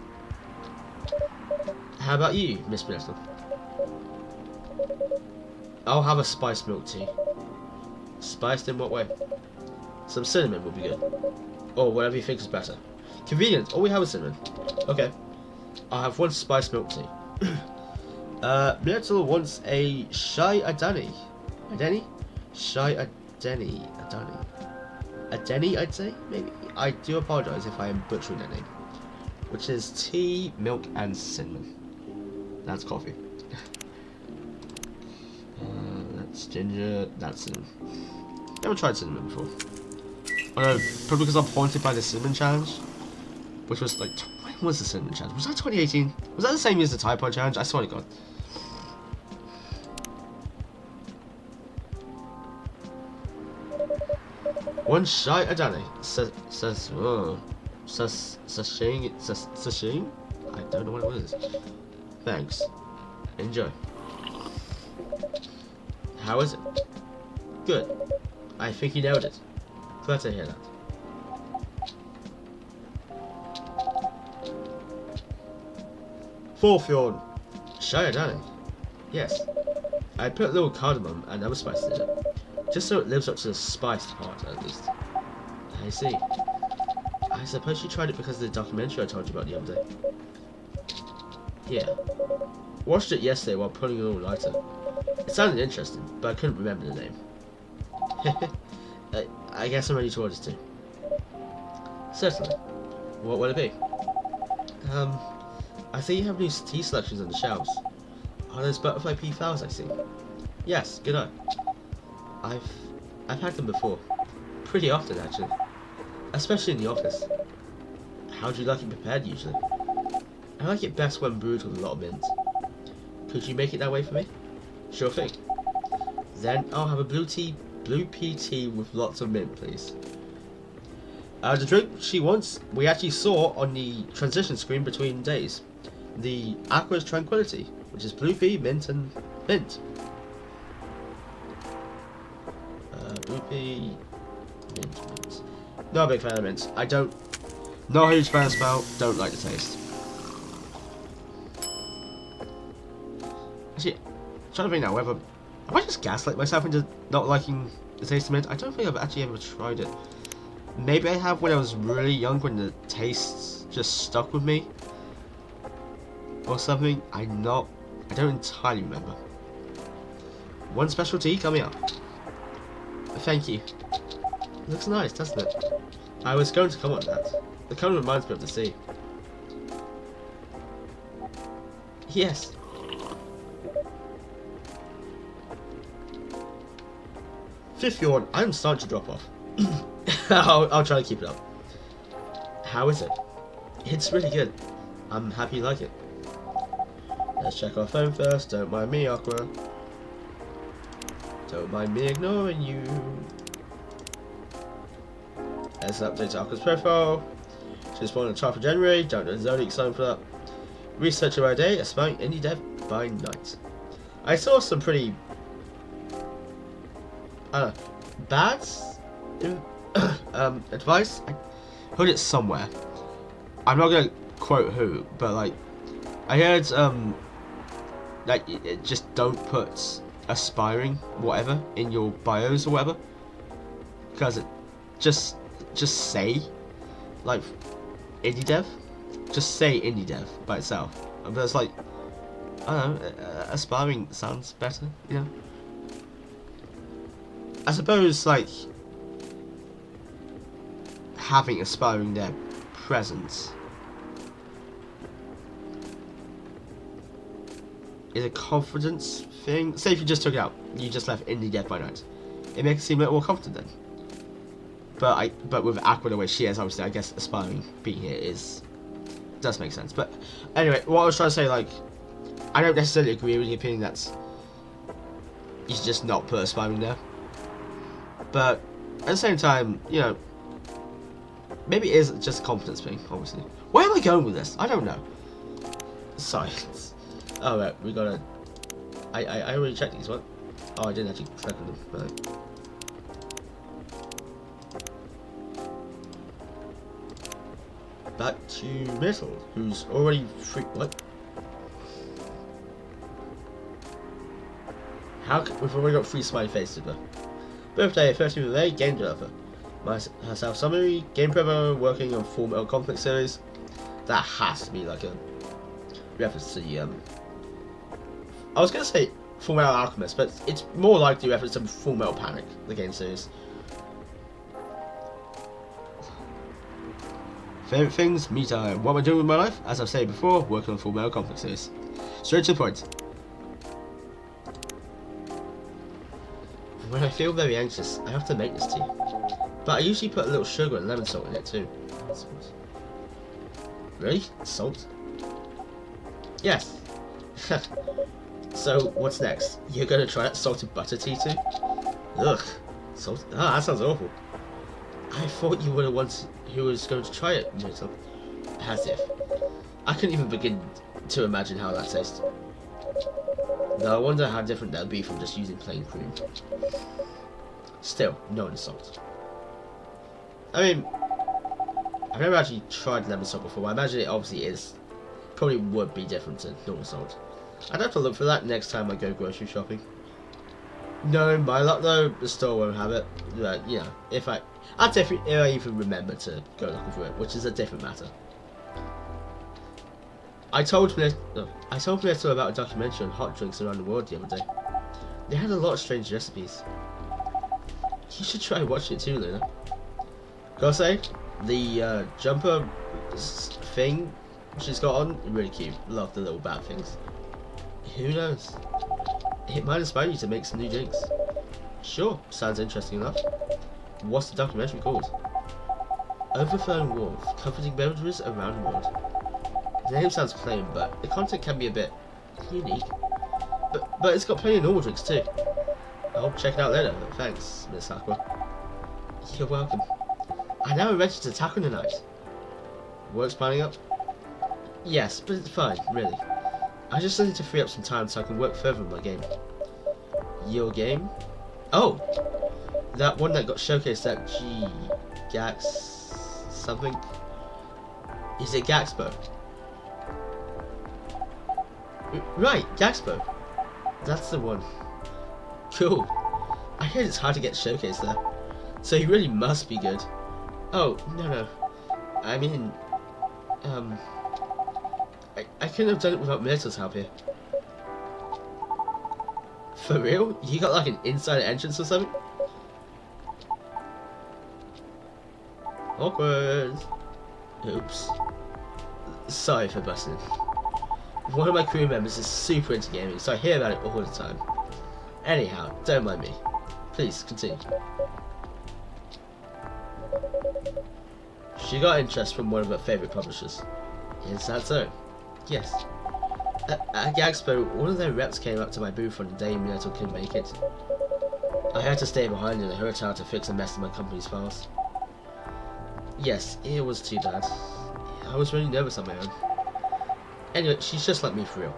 How about you, Miss Myrtle? I'll have a spiced milk tea. Spiced in what way? Some cinnamon would be good. Or whatever you think is better. Convenient, all we have is cinnamon. Okay. I'll have one spiced milk tea. Myrtle wants a Shy Adani. Adani? Shy Adani. Adani. Adani, I'd say, maybe? I do apologise if I am butchering that name. Which is tea, milk, and cinnamon. That's coffee. That's ginger, that's cinnamon. Never tried cinnamon before. Although, probably because I'm haunted by the cinnamon challenge. Which was like, when was the cinnamon challenge? Was that 2018? Was that the same year as the Typod challenge? I swear to God. One Shy Adani sashing? I don't know what it was. Thanks. Enjoy. How is it? Good. I think you nailed it. Glad to hear that. Fourth yawn. Shy Adani. Yes. I put a little cardamom and other spices in it. Just so it lives up to the spiced part, at least. I see. I suppose you tried it because of the documentary I told you about the other day. Yeah. Watched it yesterday while putting it all lighter. It sounded interesting, but I couldn't remember the name. I guess I'm ready to order too. Certainly. What will it be? I see you have new tea selections on the shelves. Are those butterfly pea flowers I see? Yes, good eye. I've had them before. Pretty often, actually. Especially in the office. How do you like it prepared, usually? I like it best when brewed with a lot of mint. Could you make it that way for me? Sure thing. Then I'll have a blue tea blue pea tea with lots of mint, please. The drink she wants, we actually saw on the transition screen between days. The Aqua's Tranquility, which is blue pea, mint, and mint. Blue pea, mint. Not a big fan of mint. I don't. Not a huge fan of smell. Don't like the taste. Actually, I'm trying to think now whether have I just gaslit myself into not liking the taste of mint. I don't think I've actually ever tried it. Maybe I have when I was really young, when the taste just stuck with me, or something. I don't entirely remember. One special tea coming up. Thank you. It looks nice, doesn't it? I was going to comment on that. The colour reminds me of the sea. Yes. Fifth yawn. I'm starting to drop off. I'll try to keep it up. How is it? It's really good. I'm happy you like it. Let's check our phone first. Don't mind me, Aqua. Don't mind me ignoring you. Let's update Aqua's profile. She's born on the 12th of January. Don't know the zodiac sign for that. Researcher by day, aspiring indie dev by night. I saw some pretty bad advice. I heard it somewhere. I'm not gonna quote who, but like I heard like just don't put aspiring whatever in your bios or whatever, because it just say like indie dev, just say indie dev by itself. But it's like, I don't know, aspiring sounds better, you know. I suppose like having aspiring there present is a confidence thing. Say if you just took it out, you just left indie dev by night, it makes it seem a little more confident then. But with Aqua the way she is, obviously I guess aspiring being here does make sense. But anyway, what I was trying to say, like, I don't necessarily agree with the opinion that you should just not put aspiring there. But at the same time, you know, maybe it is just a confidence thing, obviously. Where am I going with this? I don't know. Science. Oh right, we gotta. I already checked these, what? Oh, I didn't actually click on them. Right. Back to Metal, who's already free. What? We've already got 3 smiley faces with her. Birthday, 13th of May, game developer. Herself summary, game programmer working on Full Metal Conflict series. That has to be like a reference to the I was gonna say Full Metal Alchemist, but it's more likely a reference to Full Metal Panic, the game series. Favourite things, me time. What am I doing with my life? As I've said before, working on Full Metal Conflict series. Straight to the point. When I feel very anxious, I have to make this tea. But I usually put a little sugar and lemon salt in it too. Really? Salt? Yes. So, what's next? You're gonna try that salted butter tea too? Ugh. Salt? Ah, that sounds awful. I thought you were the ones who was going to try it, Mitchell. As if. I couldn't even begin to imagine how that tastes. Though I wonder how different that would be from just using plain cream. Still, no salt. I mean, I've never actually tried lemon salt before, but I imagine it obviously is. Probably would be different to normal salt. I'd have to look for that next time I go grocery shopping. No, my luck though, the store won't have it. But, you know, if I even remember to go looking for it, which is a different matter. I told Vanessa about a documentary on hot drinks around the world the other day. They had a lot of strange recipes. You should try watching it too, Lunar. Gotta say, the jumper thing she's got on, really cute. Love the little bat things. Who knows? It might inspire you to make some new drinks. Sure, sounds interesting enough. What's the documentary called? Overthrown Wolf, comforting beverages around the world. The name sounds plain, but the content can be a bit unique. But it's got plenty of normal drinks too. I'll check it out later. Thanks, Miss Aqua. You're welcome. I now ready to tackle tonight. Work's piling up? Yes, but it's fine, really. I just need to free up some time so I can work further on my game. Your game? Oh! That one that got showcased at Gax something? Is it Gaxpo? Right, Gaxpo. That's the one. Cool. I heard it's hard to get showcased there. So he really must be good. Oh, no. I mean, I couldn't have done it without Myrtle's help here. For real? You got like an inside entrance or something? Awkward. Oops. Sorry for busting. One of my crew members is super into gaming, so I hear about it all the time. Anyhow, don't mind me. Please, continue. She got interest from one of her favourite publishers. Is that so? Yes. At Gaxpo, one of their reps came up to my booth on the day Myrtle couldn't make it. I had to stay behind in a hotel to fix a mess in my company's files. Yes, it was too bad. I was really nervous on my own. Anyway, she's just like me for real.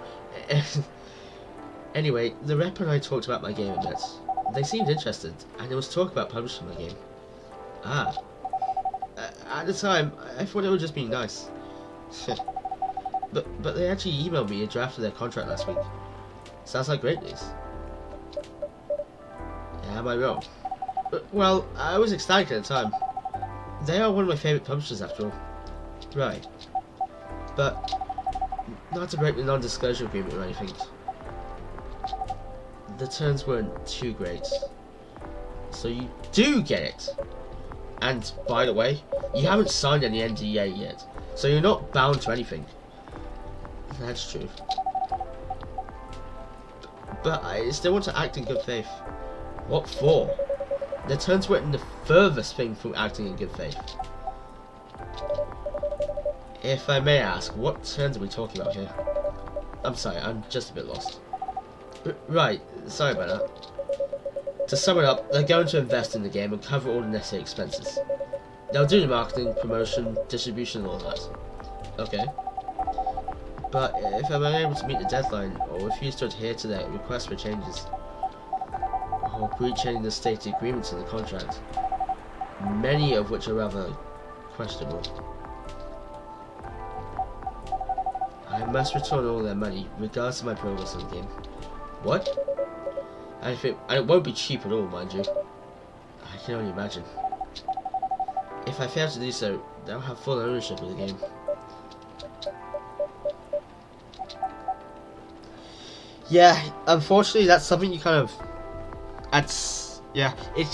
Anyway, the rep and I talked about my game a bit. They seemed interested, and there was talk about publishing my game. Ah. At the time, I thought it would just be nice. But they actually emailed me a draft of their contract last week. Sounds like great news. Am I wrong? Well, I was ecstatic at the time. They are one of my favourite publishers after all. Right. But not to break the non-disclosure agreement or anything. The terms weren't too great. So you do get it. And, by the way, you haven't signed any NDA yet. So you're not bound to anything. That's true. But I still want to act in good faith. What for? The terms weren't the furthest thing from acting in good faith. If I may ask, what terms are we talking about here? I'm sorry, I'm just a bit lost. Right, sorry about that. To sum it up, they're going to invest in the game and cover all the necessary expenses. They'll do the marketing, promotion, distribution and all that. Okay. But if I'm unable to meet the deadline, or refuse to adhere to their request for changes, or breach any of the stated agreements in the contract, many of which are rather questionable, I must return all their money, regardless of my progress in the game. What? And it won't be cheap at all, mind you. I can only imagine. If I fail to do so, they'll have full ownership of the game. Yeah, unfortunately, that's something you kind of... it's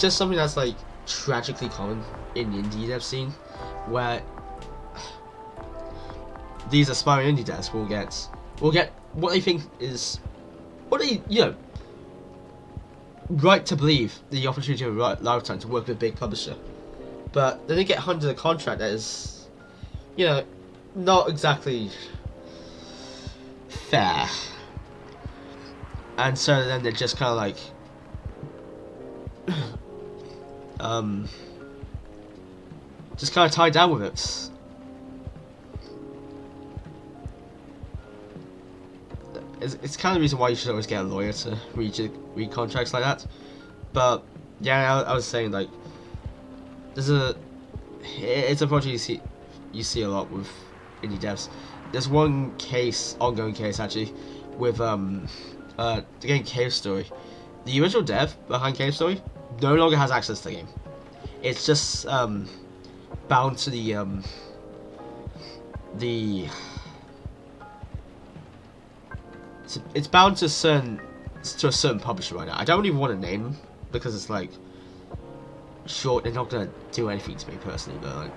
just something that's, like, tragically common in the indie dev scene, where these aspiring indie devs will get what they think is... what they, right to believe the opportunity of a lifetime to work with a big publisher. But then they get under a contract that is, not exactly fair. And so then they're just kind of like, just kind of tied down with it. It's kind of the reason why you should always get a lawyer to read contracts like that. But yeah, I was saying, like, it's a project you see a lot with indie devs. There's one ongoing case actually, with the game Cave Story. The original dev behind Cave Story no longer has access to the game. It's just bound to it's bound to a certain publisher right now. I don't even want to name them because it's like, sure, they're not gonna do anything to me personally, but like,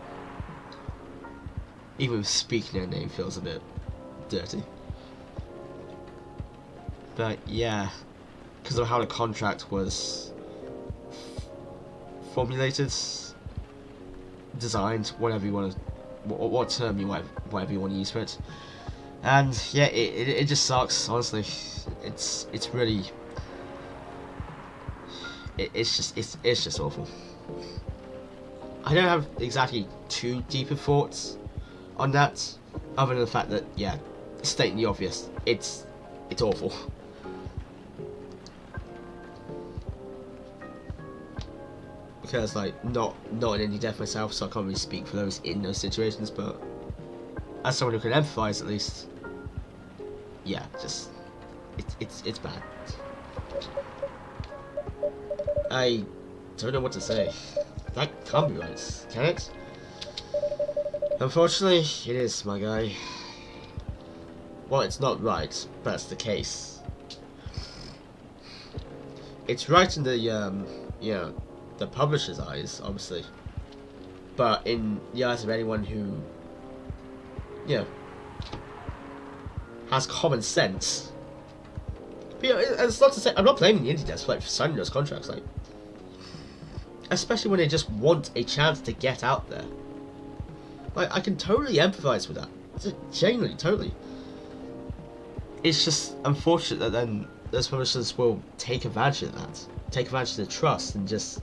even speaking their name feels a bit dirty. But yeah, because of how the contract was formulated, designed, whatever you want to, what term whatever you want to use for it. And yeah, it just sucks, honestly. It's really, it's just awful. I don't have exactly too deep of thoughts on that, other than the fact that, yeah, stating the obvious, it's awful. Because, like, not an indie dev myself, so I can't really speak for those in those situations, but as someone who can empathise, at least, yeah, just, it's bad. I don't know what to say. That can't be right, can it? Unfortunately, it is, my guy. Well, it's not right, but that's the case. It's right in the, you know, the publisher's eyes, obviously. But in the eyes of anyone who, you know, has common sense. But, you know, it's not to say, I'm not blaming the indie devs for, like, signing those contracts, like, especially when they just want a chance to get out there. Like, I can totally empathise with that. Genuinely, totally. It's just unfortunate that then those publishers will take advantage of that. Take advantage of the trust and just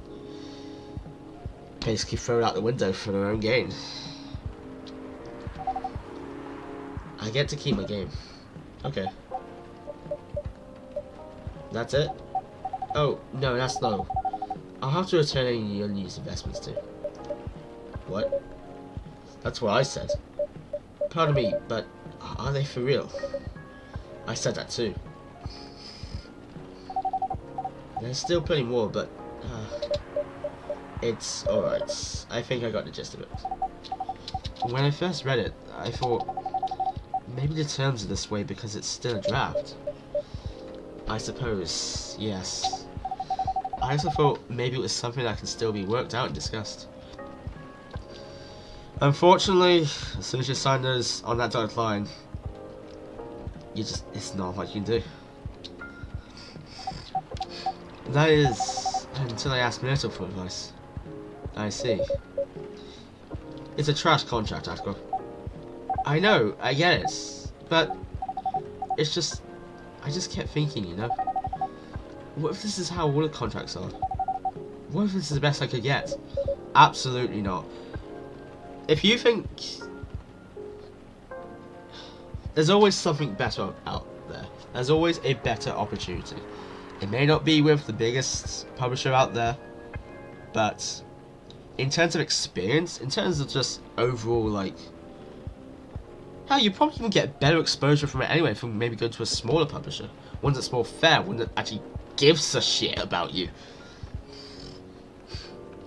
basically throw it out the window for their own gain. I get to keep my game. Okay. That's it? Oh, no, that's no. I'll have to return any unused investments too. What? That's what I said. Pardon me, but are they for real? I said that too. There's still plenty more, but it's alright. I think I got the gist of it. When I first read it, I thought maybe the terms are this way because it's still a draft. I suppose, yes. I also thought maybe it was something that can still be worked out and discussed. Unfortunately, as soon as you sign those on that dotted line, it's not what you can do. That is, until I ask Myrtle for advice. I see. It's a trash contract, Atco. I know, I get it, but it's just, I just kept thinking, you know, what if this is how all the contracts are? What if this is the best I could get? Absolutely not. If you think there's always something better out there, there's always a better opportunity. It may not be with the biggest publisher out there, but in terms of experience, in terms of just overall, like, hell, you probably can get better exposure from it anyway, from maybe going to a smaller publisher, one that's more fair, one that actually gives a shit about you.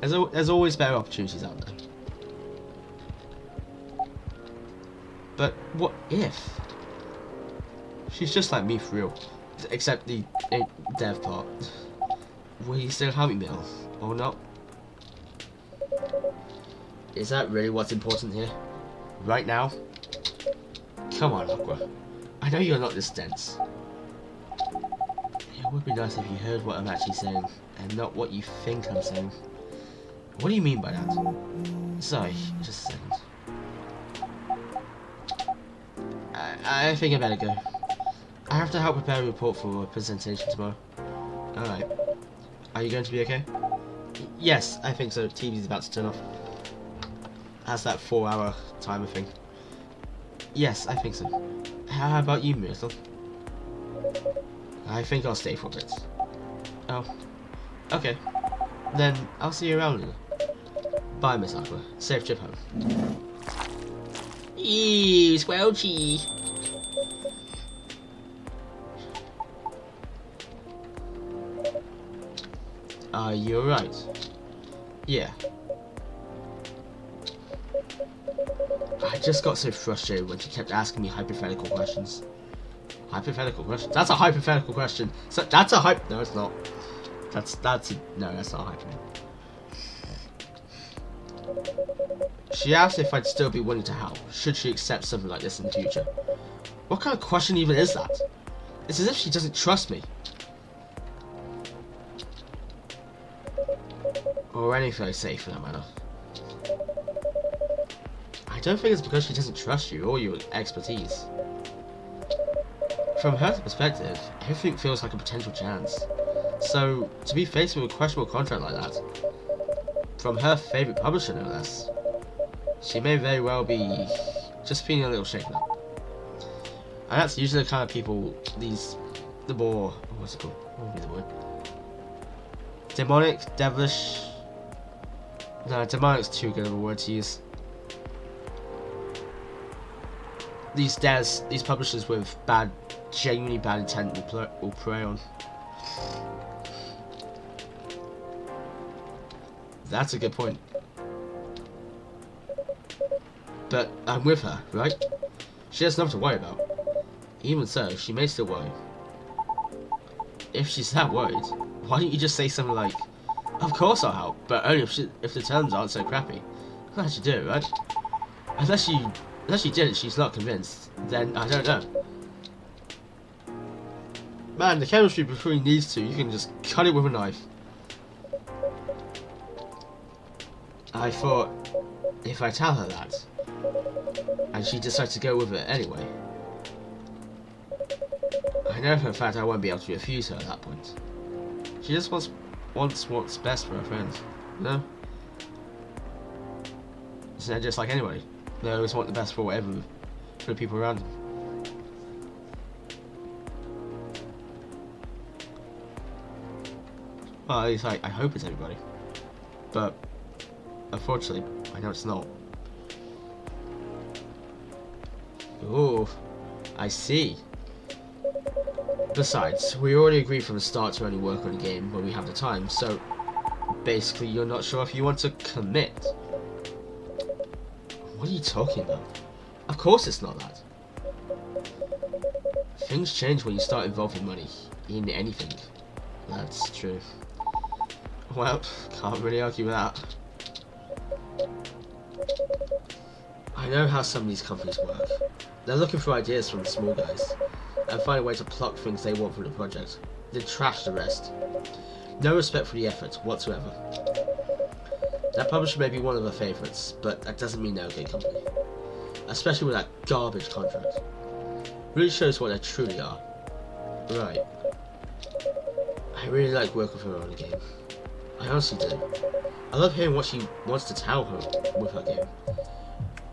There's always better opportunities out there. But what if? She's just like me for real. Except the dev part. Will you still have me, Mill? Or not? Is that really what's important here? Right now? Come on, Aqua. I know you're not this dense. It would be nice if you heard what I'm actually saying, and not what you think I'm saying. What do you mean by that? Sorry, just a second. I think I better go. I have to help prepare a report for a presentation tomorrow. Alright. Are you going to be okay? Yes, I think so. TV's about to turn off. Has that 4-hour timer thing. Yes, I think so. How about you, Myrtle? I think I'll stay for a bit. Oh. Okay. Then I'll see you around, Lunar. Bye, Miss Aqua. Safe trip home. Ew, squelchy. Are you alright? Yeah. I just got so frustrated when she kept asking me hypothetical questions. Hypothetical question? That's a hypothetical question. So that's a No, it's not. No, that's not a hypothetical. She asked if I'd still be willing to help, should she accept something like this in the future. What kind of question even is that? It's as if she doesn't trust me. Or anything I say, for that matter. I don't think it's because she doesn't trust you or your expertise. From her perspective, everything feels like a potential chance. So, to be faced with a questionable contract like that, from her favourite publisher no less, she may very well be just feeling a little shaken up. And that's usually the kind of people, the more, what's it called? What would be the word? Demonic, devilish. No, demonic's too good of a word to use. These publishers with genuinely bad intent will prey on. That's a good point. But I'm with her, right? She has nothing to worry about. Even so, she may still worry. If she's that worried, why don't you just say something like, "Of course I'll help, but only if the terms aren't so crappy." Glad you do it, right? Unless you did it, she's not convinced. Then I don't know. Man, the chemistry between these two, you can just cut it with a knife. I thought, if I tell her that, and she decides to go with it anyway, I know for a fact I won't be able to refuse her at that point. She just wants what's best for her friends, you know? Isn't that just like anybody? They always want the best for the people around them. Well, at least I hope it's everybody. But, unfortunately, I know it's not. Oh, I see. Besides, we already agreed from the start to only work on a game when we have the time, so basically you're not sure if you want to commit. What are you talking about? Of course it's not that. Things change when you start involving money in anything. That's true. Well, can't really argue with that. I know how some of these companies work. They're looking for ideas from the small guys and find a way to pluck things they want from the project, then trash the rest. No respect for the effort whatsoever. That publisher may be one of her favourites, but that doesn't mean they're a good company. Especially with that garbage contract. Really shows what they truly are. Right. I really like working with her on a game. I honestly do. I love hearing what she wants to tell her with her game.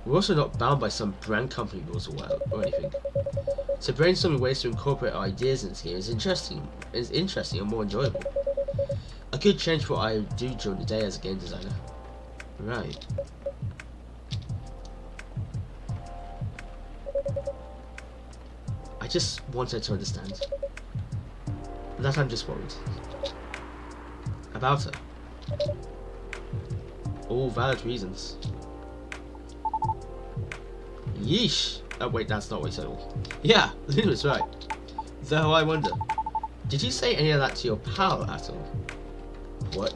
We're also not bound by some brand company rules or anything. So brainstorming ways to incorporate our ideas into the game is interesting and more enjoyable. A good change for what I do during the day as a game designer. Right. I just wanted to understand that I'm just worried about her. All valid reasons. Yeesh. Oh wait, that's not what he said. Yeah, Lunar's right. Though I wonder, did you say any of that to your pal at all? What?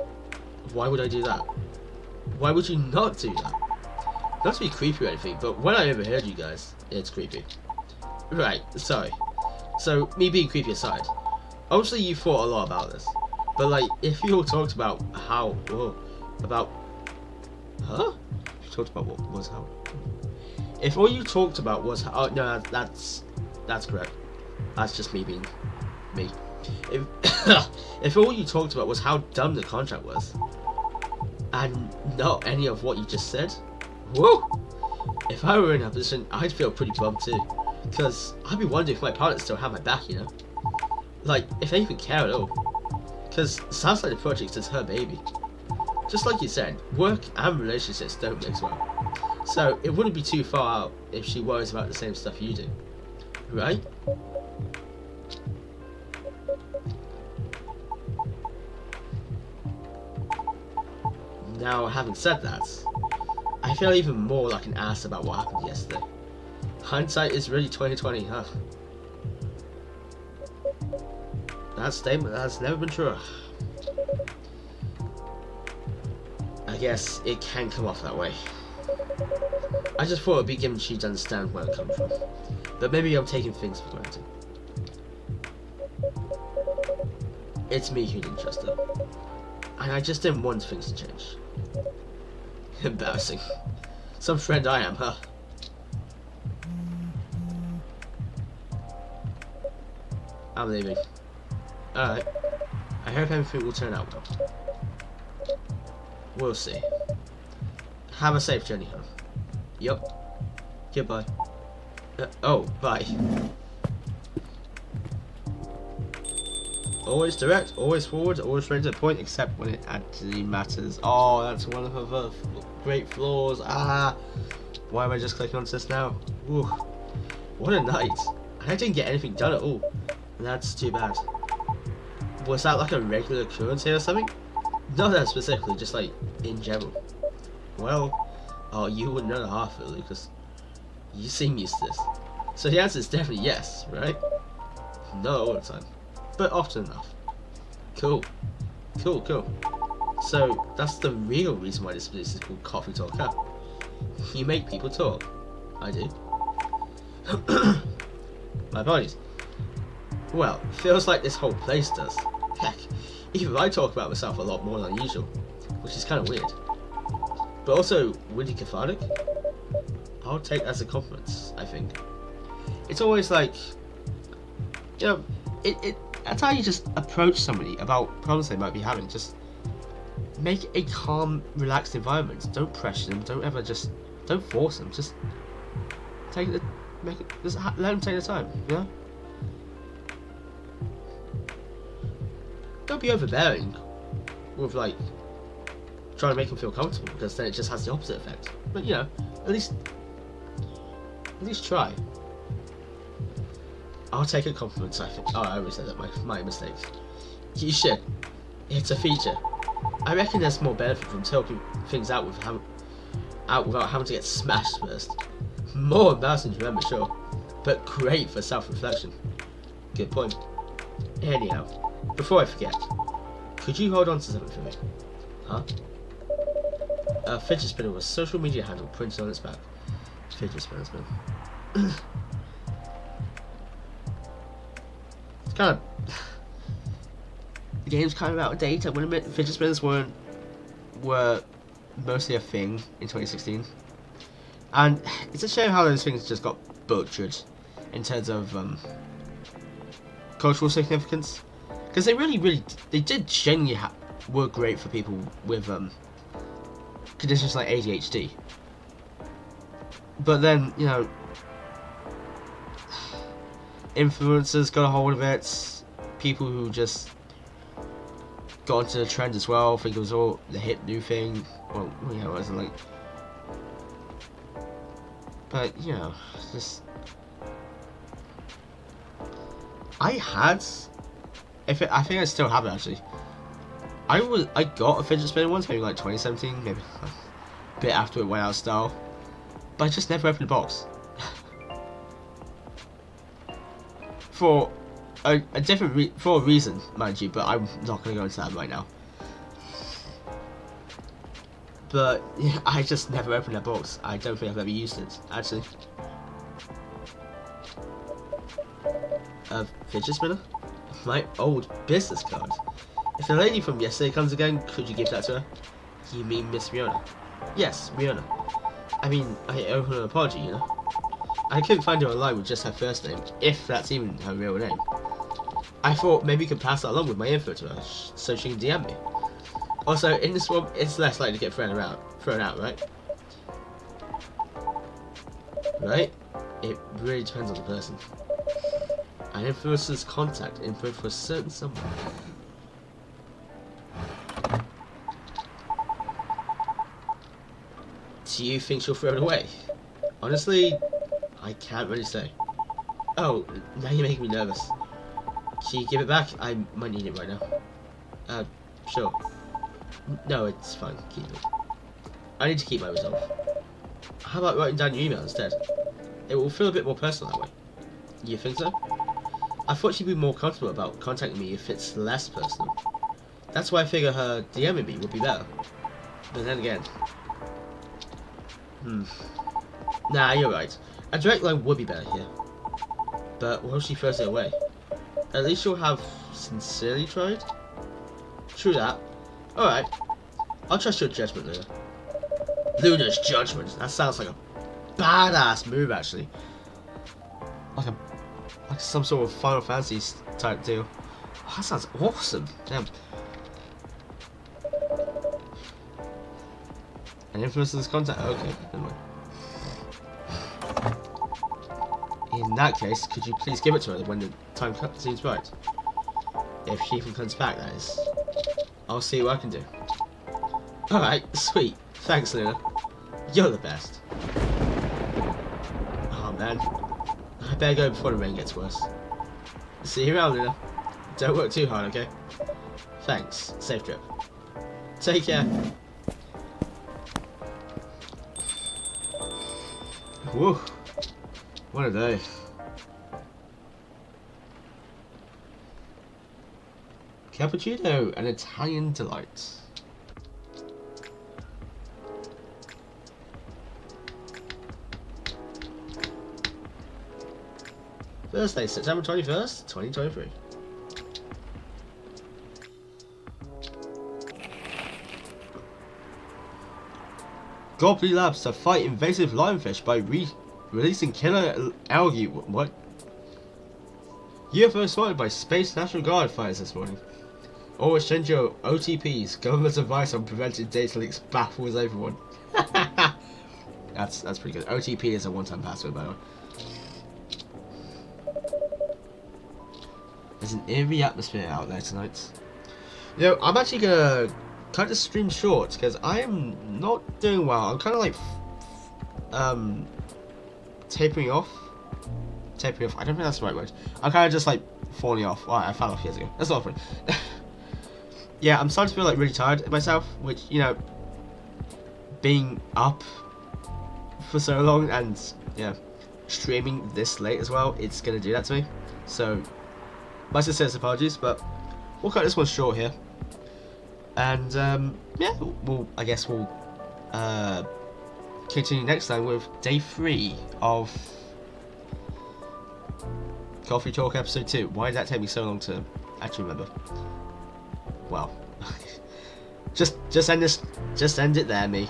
Why would I do that? Why would you not do that? Not to be creepy or anything, but when I overheard you guys, it's creepy. Right, sorry. So, me being creepy aside, obviously you thought a lot about this, but like, if you all talked about how, huh? You talked about what was how? If all you talked about was how, oh, no, that's correct. That's just me being me. If all you talked about was how dumb the contract was, and not any of what you just said, whoa! If I were in that position, I'd feel pretty bummed too, because I'd be wondering if my partners still have my back, you know? Like, if they even care at all. Because it sounds like the project is her baby. Just like you said, work and relationships don't mix well. So, it wouldn't be too far out if she worries about the same stuff you do. Right? Now, having said that, I feel even more like an ass about what happened yesterday. Hindsight is really 2020, huh? That statement has never been true. I guess it can come off that way. I just thought it would be given she'd understand where I'm coming from. But maybe I'm taking things for granted. It's me who didn't trust her. And I just didn't want things to change. Embarrassing. Some friend I am, huh? I'm leaving. Alright. I hope everything will turn out well. We'll see. Have a safe journey home. Yup. Goodbye. Oh, bye. Always direct, always forward, always straight to the point, except when it actually matters. Oh, that's one of her great flaws. Ah, why am I just clicking on this now? Ooh, what a night. I didn't get anything done at all. That's too bad. Was that like a regular occurrence here or something? Not that specifically, just like in general. Well, oh, you wouldn't know the half of it, Lucas. You seem used to this. So the answer is definitely yes, right? Not all the time, but often enough. Cool. Cool, cool. So that's the real reason why this place is called Coffee Talk, huh? You make people talk. I do. My apologies. Well, feels like this whole place does. Heck, even I talk about myself a lot more than usual, which is kind of weird. But also, witty cathartic? I'll take that as a compliment, I think. It's always like, you know, that's how you just approach somebody about problems they might be having. Just make a calm, relaxed environment. Don't pressure them. Don't force them. Just let them take their time. You know. Don't be overbearing with like trying to make them feel comfortable, because then it just has the opposite effect. But you know, at least try. I'll take a compliment, I think. Oh, I already said that, my mistake. You should. It's a feature. I reckon there's more benefit from talking things out without having to get smashed first. More embarrassing to remember, sure, but great for self-reflection. Good point. Anyhow, before I forget, could you hold on to something for me? Huh? A fidget spinner with a social media handle printed on its back. Fidget spinners, man. It's kind of... The game's kind of out of date. I would admit fidget spinners were mostly a thing in 2016. And it's a shame how those things just got butchered in terms of cultural significance. Because they they did genuinely work great for people with conditions like ADHD. But then, you know, influencers got a hold of it, people who just got into the trend as well, think it was all the hip new thing. Well, you know, it wasn't like... But, you know, just... I think I still have it, actually. I got a fidget spinner once, maybe like 2017, maybe a bit after it went out of style. But I just never opened the box. For a reason, mind you, but I'm not going to go into that right now. But yeah, I just never opened that box. I don't think I've ever used it, actually. A fidget spinner? My old business card. If the lady from yesterday comes again, could you give that to her? You mean Miss Riona? Yes, Riona. I mean, I owe her an apology, you know. I couldn't find her online with just her first name, if that's even her real name. I thought maybe you could pass that along with my info to her, so she can DM me. Also, in this one, it's less likely to get thrown out, right? Right? It really depends on the person. An influencer's contact info for a certain someone. Do you think she'll throw it away? Honestly, I can't really say. Oh, now you're making me nervous. Can you give it back? I might need it right now. Sure. No, it's fine. Keep it. I need to keep my resolve. How about writing down your email instead? It will feel a bit more personal that way. You think so? I thought she'd be more comfortable about contacting me if it's less personal. That's why I figure her DMing me would be better. But then again... Nah, you're right. A direct line would be better here. But what if she throws it away? At least you'll have sincerely tried? True that. Alright. I'll trust your judgment, Luna. Luna's judgment. That sounds like a badass move, actually. Like some sort of Final Fantasy type deal. that sounds awesome. Damn. And influences contact. Okay, never mind. In that case, could you please give it to her when the time seems right? If she even comes back, that is. I'll see what I can do. Alright, sweet. Thanks, Lunar. You're the best. Oh man. I better go before the rain gets worse. See you around, Lunar. Don't work too hard, okay? Thanks. Safe trip. Take care. Whew. What a day. Cappuccino, an Italian delight. Thursday, September 21st, 2023. Goblin Labs to fight invasive lionfish by releasing killer algae. What? UFO spotted by Space National Guard fighters this morning. Always send your OTPs. Government's advice on preventing data leaks baffles everyone. That's pretty good. OTP is a one-time password, by the way. There's an eerie atmosphere out there tonight. You know, I'm actually gonna cut the stream short because I am not doing well. I'm kind of like tapering off. I don't think that's the right word. I'm kind of just like falling off. Well, I fell off years ago. That's not funny. Yeah, I'm starting to feel like really tired of myself, which, you know, being up for so long and, you know, streaming this late as well, it's gonna do that to me. So, my sincerest apologies, but we'll cut this one short here. And, yeah, I guess we'll continue next time with day 3 of Coffee Talk episode 2. Why did that take me so long to actually remember? Well, just end it there, me.